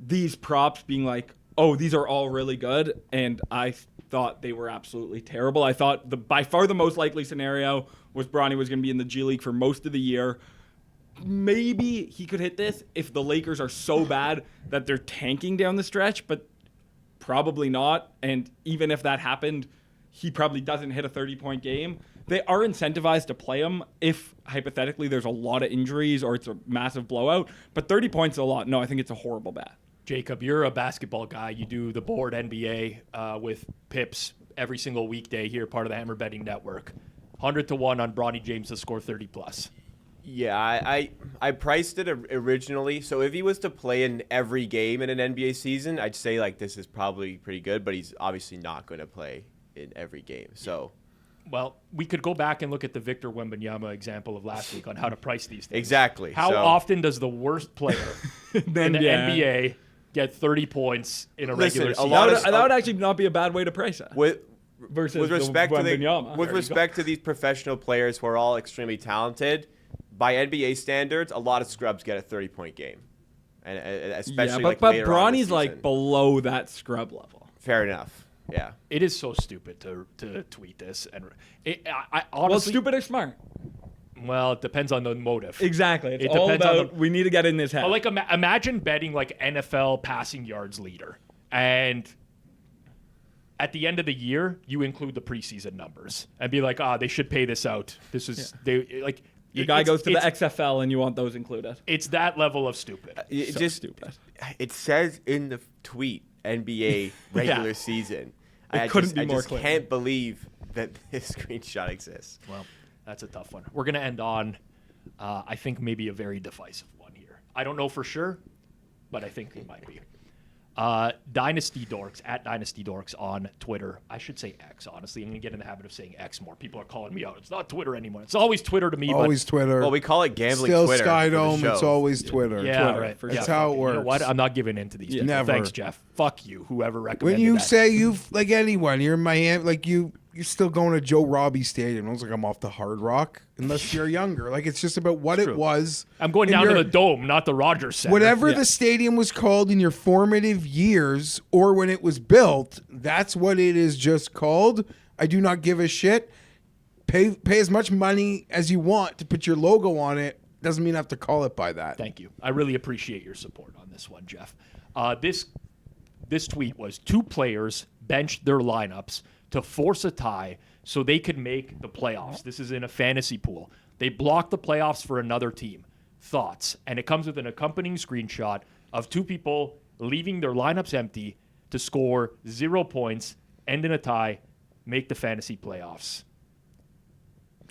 These props being like, "Oh, these are all really good," and I thought they were absolutely terrible. I thought by far the most likely scenario was Bronny was going to be in the G League for most of the year. Maybe he could hit this if the Lakers are so bad that they're tanking down the stretch, but probably not. And even if that happened, he probably doesn't hit a 30-point game. They are incentivized to play him if, hypothetically, there's a lot of injuries or it's a massive blowout. But 30 points is a lot. No, I think it's a horrible bet. Jacob, you're a basketball guy. You do the board NBA with Pips every single weekday here, part of the Hammer Betting Network. 100-1 on Bronny James to score 30-plus. Yeah, I priced it originally. So if he was to play in every game in an NBA season, I'd say like this is probably pretty good. But he's obviously not going to play in every game. So. Well, we could go back and look at the Victor Wembanyama example of last week on how to price these things. Exactly. How So- often does the worst player in the NBA get 30 points in a Listen, regular a season? lot of- That would actually not be a bad way to price it. With Versus with the respect to Wembanyama. with There you respect to these professional players who are all extremely talented, by NBA standards, a lot of scrubs get a 30-point game, and especially but later on in the Bronny's like season. below that scrub level. Fair enough. Yeah. It is so stupid to tweet this, and I Well, honestly, stupid or smart? well, it depends on the motive. Exactly. It's It all depends on about we need to get in his head. But like, imagine betting like NFL passing yards leader, and at the end of the year, you include the preseason numbers and be like, they should pay this out. This is they like. Your guy goes to the XFL and you want those included. It's that level of stupid. It So stupid. It says in the tweet NBA regular season. I couldn't be more just clear. can't believe that this screenshot exists. Well, that's a tough one. We're gonna end on, I think maybe a very divisive one here. I don't know for sure, but I think it might be. Dynasty Dorks at Dynasty Dorks on Twitter. I should say X. Honestly, I'm gonna get in the habit of saying X more. People are calling me out. It's not Twitter anymore. It's always Twitter to me. Always Twitter. Well, we call it gambling Still Twitter. for the Skydome. show. It's always Twitter. But yeah, Twitter, right. for That's sure. how it You works. know what? I'm not giving in to these people. Never. Thanks, Jeff. Fuck you. Whoever recommended When you that. say you've like anyone, you're in Miami, like you're still going to Joe Robbie Stadium. I was like, I'm off the Hard Rock, unless you're younger. Like it's just about what it was. I'm going in down to your- the Dome, not the Rogers Center. Whatever Yeah. the stadium was called in your formative years or when it was built, that's what it is just called. I do not give a shit. Pay as much money as you want to put your logo on it. Doesn't mean I have to call it by that. Thank you. I really appreciate your support on this one, Jeff. This tweet was 2 players benched their lineups to force a tie so they could make the playoffs. This is in a fantasy pool. They blocked the playoffs for another team. Thoughts? And it comes with an accompanying screenshot of 2 people leaving their lineups empty to score 0 points, end in a tie, make the fantasy playoffs.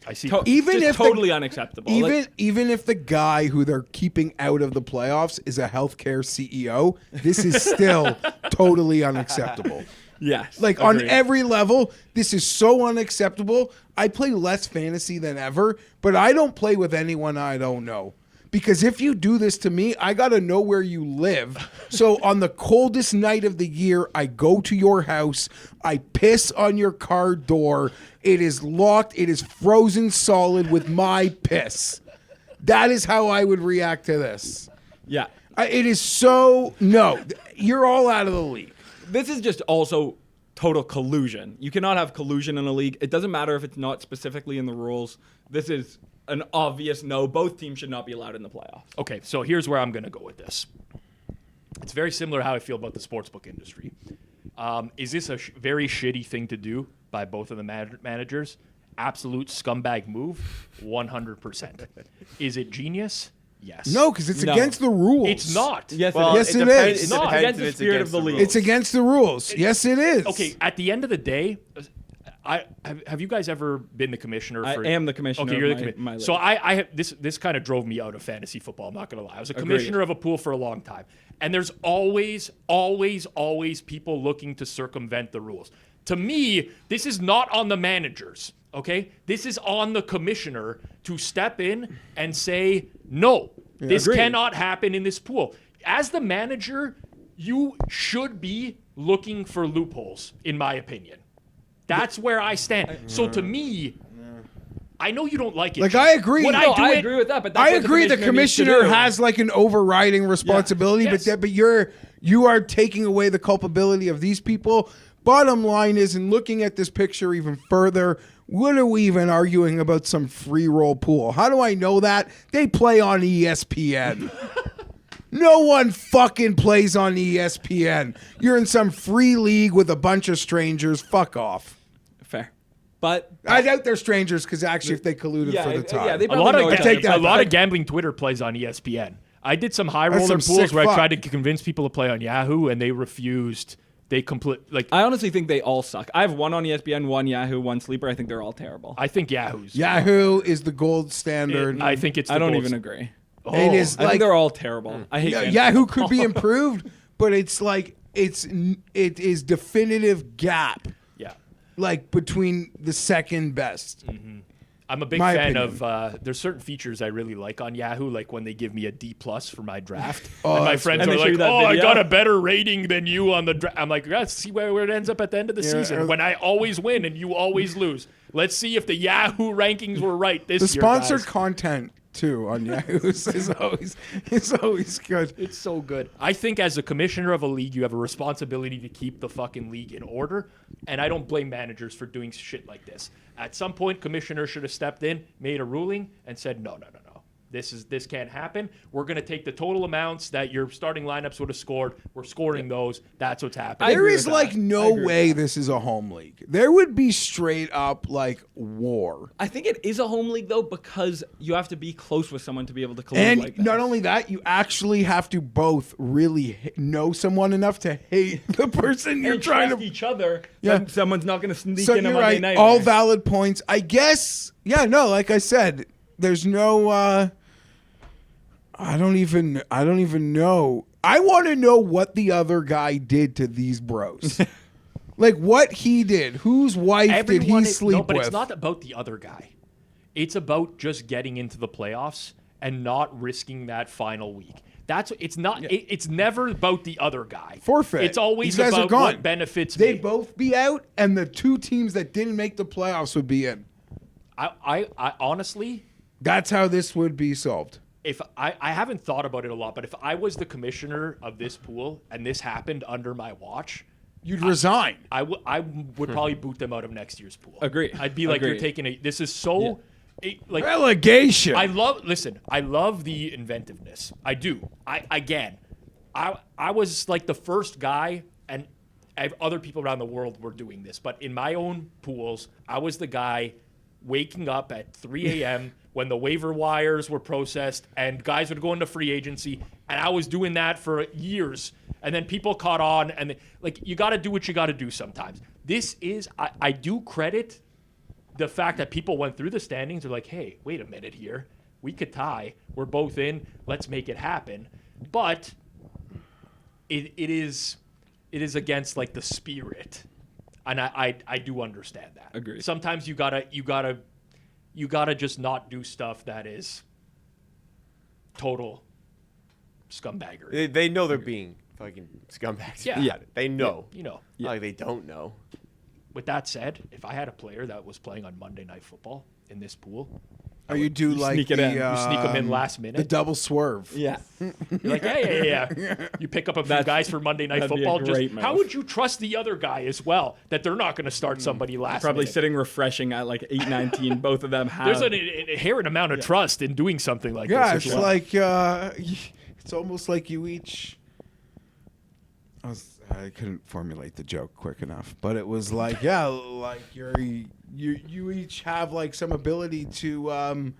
I see. Even Just if the- totally unacceptable. Even if the guy who they're keeping out of the playoffs is a healthcare CEO, this is still totally unacceptable. Yes. Like on agreed. every level, this is so unacceptable. I play less fantasy than ever, but I don't play with anyone I don't know. Because if you do this to me, I got to know where you live. So on the coldest night of the year, I go to your house. I piss on your car door. It is locked. It is frozen solid with my piss. That is how I would react to this. Yeah. It is so... No, you're all out of the league. This is just also total collusion. You cannot have collusion in a league. It doesn't matter if it's not specifically in the rules. This is an obvious no. Both teams should not be allowed in the playoffs. Okay, so here's where I'm going to go with this. It's very similar to how I feel about the sportsbook industry. Is this a very shitty thing to do by both of the managers? Absolute scumbag move, 100%. Is it genius? Yes. No, because it's No. against the rules. It's not. Yes, Well, Yes, it depends- is. It No, depends against if the it's spirit against of the league. rules. It's against the rules. Yes, it is. Okay, at the end of the day, have you guys ever been the commissioner? I for, am the commissioner Okay, you're of the my commissioner. league. So I have this kind of drove me out of fantasy football. I'm not gonna lie. I was a commissioner of a pool for a long time, and there's always people looking to circumvent the rules. To me, this is not on the managers. Okay, this is on the commissioner to step in and say no. This agreed. cannot happen in this pool. As the manager, you should be looking for loopholes, in my opinion. That's where I stand. So to me, I know you don't like it. Like, I agree. Would No, I do I it? agree with that, but that's I what agree. The needs to commissioner do. has like an overriding responsibility, Yes. but you are taking away the culpability of these people. Bottom line is, in looking at this picture even further, what are we even arguing about some free roll pool? How do I know that? They play on ESPN. No one fucking plays on ESPN. You're in some free league with a bunch of strangers. Fuck off. Fair. But I doubt they're strangers because actually, if they colluded for the time, yeah, they A probably lot know of each take other. that a lot back. of gambling Twitter plays on ESPN. I did some high That's roller some pools sick where I fuck. tried to convince people to play on Yahoo, and they refused. They I honestly think they all suck. I have one on ESPN, one Yahoo, one Sleeper. I think they're all terrible. I think Yahoo's. Yahoo is the gold standard. I think it's. I the don't gold even agree. Oh, It is I think like they're all terrible. I hate fantasy Yahoo football. could be improved, but it's like it is definitive gap Yeah. like between the second best. I'm a big My fan opinion. of. There's certain features I really like on Yahoo, like when they give me a D+ for my draft, Oh, and my that's friends And are they show like, you that "Oh, I video? got a better rating than you on the draft." I'm like, "Let's see where it ends up at the end of the season when I always win and you always lose. Let's see if the Yahoo rankings were right this The year." sponsored guys." content too on Yahoo. It's always good. It's so good. I think as a commissioner of a league, you have a responsibility to keep the fucking league in order. And I don't blame managers for doing shit like this. At some point, commissioner should have stepped in, made a ruling, and said, no. This can't happen. We're going to take the total amounts that your starting lineups would have scored. We're scoring those. That's what's happening. There is like no way this is a home league. There would be straight up like war. I think it is a home league though because you have to be close with someone to be able to collude And like that. not only that, you actually have to both really know someone enough to hate the person you're and trying trust to. each other. Yeah. Someone's not going to sneak So in a you're Monday right. night. All man. valid points. I guess. Yeah. No. Like I said, there's no. I don't even know. I want to know what the other guy did to these bros. Like what he did. Whose wife did he sleep with? No, but it's not about the other guy. It's about just getting into the playoffs and not risking that final week. It's not. It's never about the other guy. Forfeit. It's always These guys are about gone. what benefits They'd me. both be out, and the two teams that didn't make the playoffs would be in. I honestly, That's how this would be solved. if I haven't thought about it a lot, but if I was the commissioner of this pool and this happened under my watch, You'd resign. I would probably boot them out of next year's pool. Agree. I'd be like, you're Agree. taking a. This is so. Like Relegation. I love the inventiveness. I do. I was like the first guy, and other people around the world were doing this, but in my own pools, I was the guy waking up at 3 a.m. when the waiver wires were processed and guys would go into free agency, and I was doing that for years. And then people caught on, and like you got to do what you got to do sometimes. This is I do credit the fact that people went through the standings are like, hey, wait a minute here. We could tie. We're both in. Let's make it happen. But it is against like the spirit. And I do understand that. Agree. Sometimes you gotta just not do stuff that is total scumbaggery. They know they're being fucking scumbags. Yeah. They know. You know. Not like they don't know. With that said, if I had a player that was playing on Monday Night Football in this pool, Or you do like sneak it the, in. You sneak them in last minute. the double swerve. Yeah. You're like, yeah. You pick up a few guys for Monday Night that'd be a Football. great Just move. how would you trust the other guy as well that they're not going to start somebody last Probably minute? sitting refreshing at like 8:19. Both of them have. There's an inherent amount of trust in doing something like Yeah, this. it's as well. like it's almost like you each. I couldn't formulate the joke quick enough, but it was like like you each have like some ability to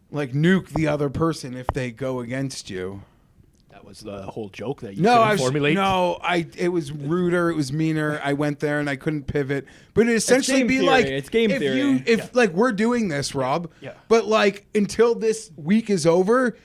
like nuke the other person if they go against you. That was the whole joke that you No, couldn't I was formulate. it was ruder. It was meaner. I went there and I couldn't pivot. But it essentially game be theory. like It's game if theory. if like we're doing this, Rob. Yeah. But like until this week is over,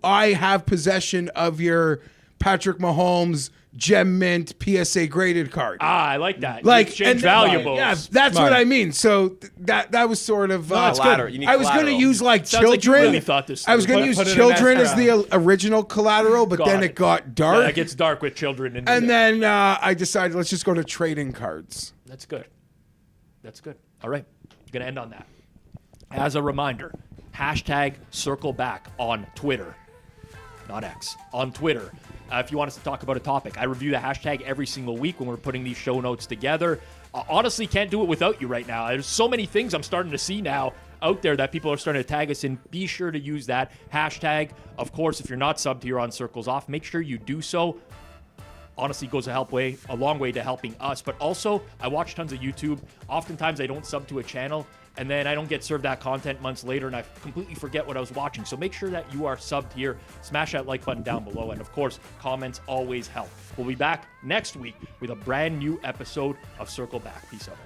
I have possession of your Patrick Mahomes Gem Mint PSA graded card. I like that. Like you exchange valuables. Yeah, that's Smart. what I mean. So that was sort of it's ladder. good. You need I was going to collateral. use like Sounds like you children. really thought this I was through. going to Put use it in children as escrow. the original collateral, but then it got dark. Yeah, it gets dark with children. And then I decided let's just go to trading cards. That's good. That's good. All right. Going to end on that. As a reminder, #CircleBack on Twitter. Not X. On Twitter. If you want us to talk about a topic, I review the hashtag every single week when we're putting these show notes together. Honestly, can't do it without you right now. There's so many things I'm starting to see now out there that people are starting to tag us in. Be sure to use that hashtag. Of course, if you're not subbed here on Circles Off, make sure you do so. Honestly, goes a long way to helping us. But also, I watch tons of YouTube. Oftentimes, I don't sub to a channel, and then I don't get served that content months later, and I completely forget what I was watching. So make sure that you are subbed here. Smash that like button down below, and of course, comments always help. We'll be back next week with a brand new episode of Circle Back. Peace out.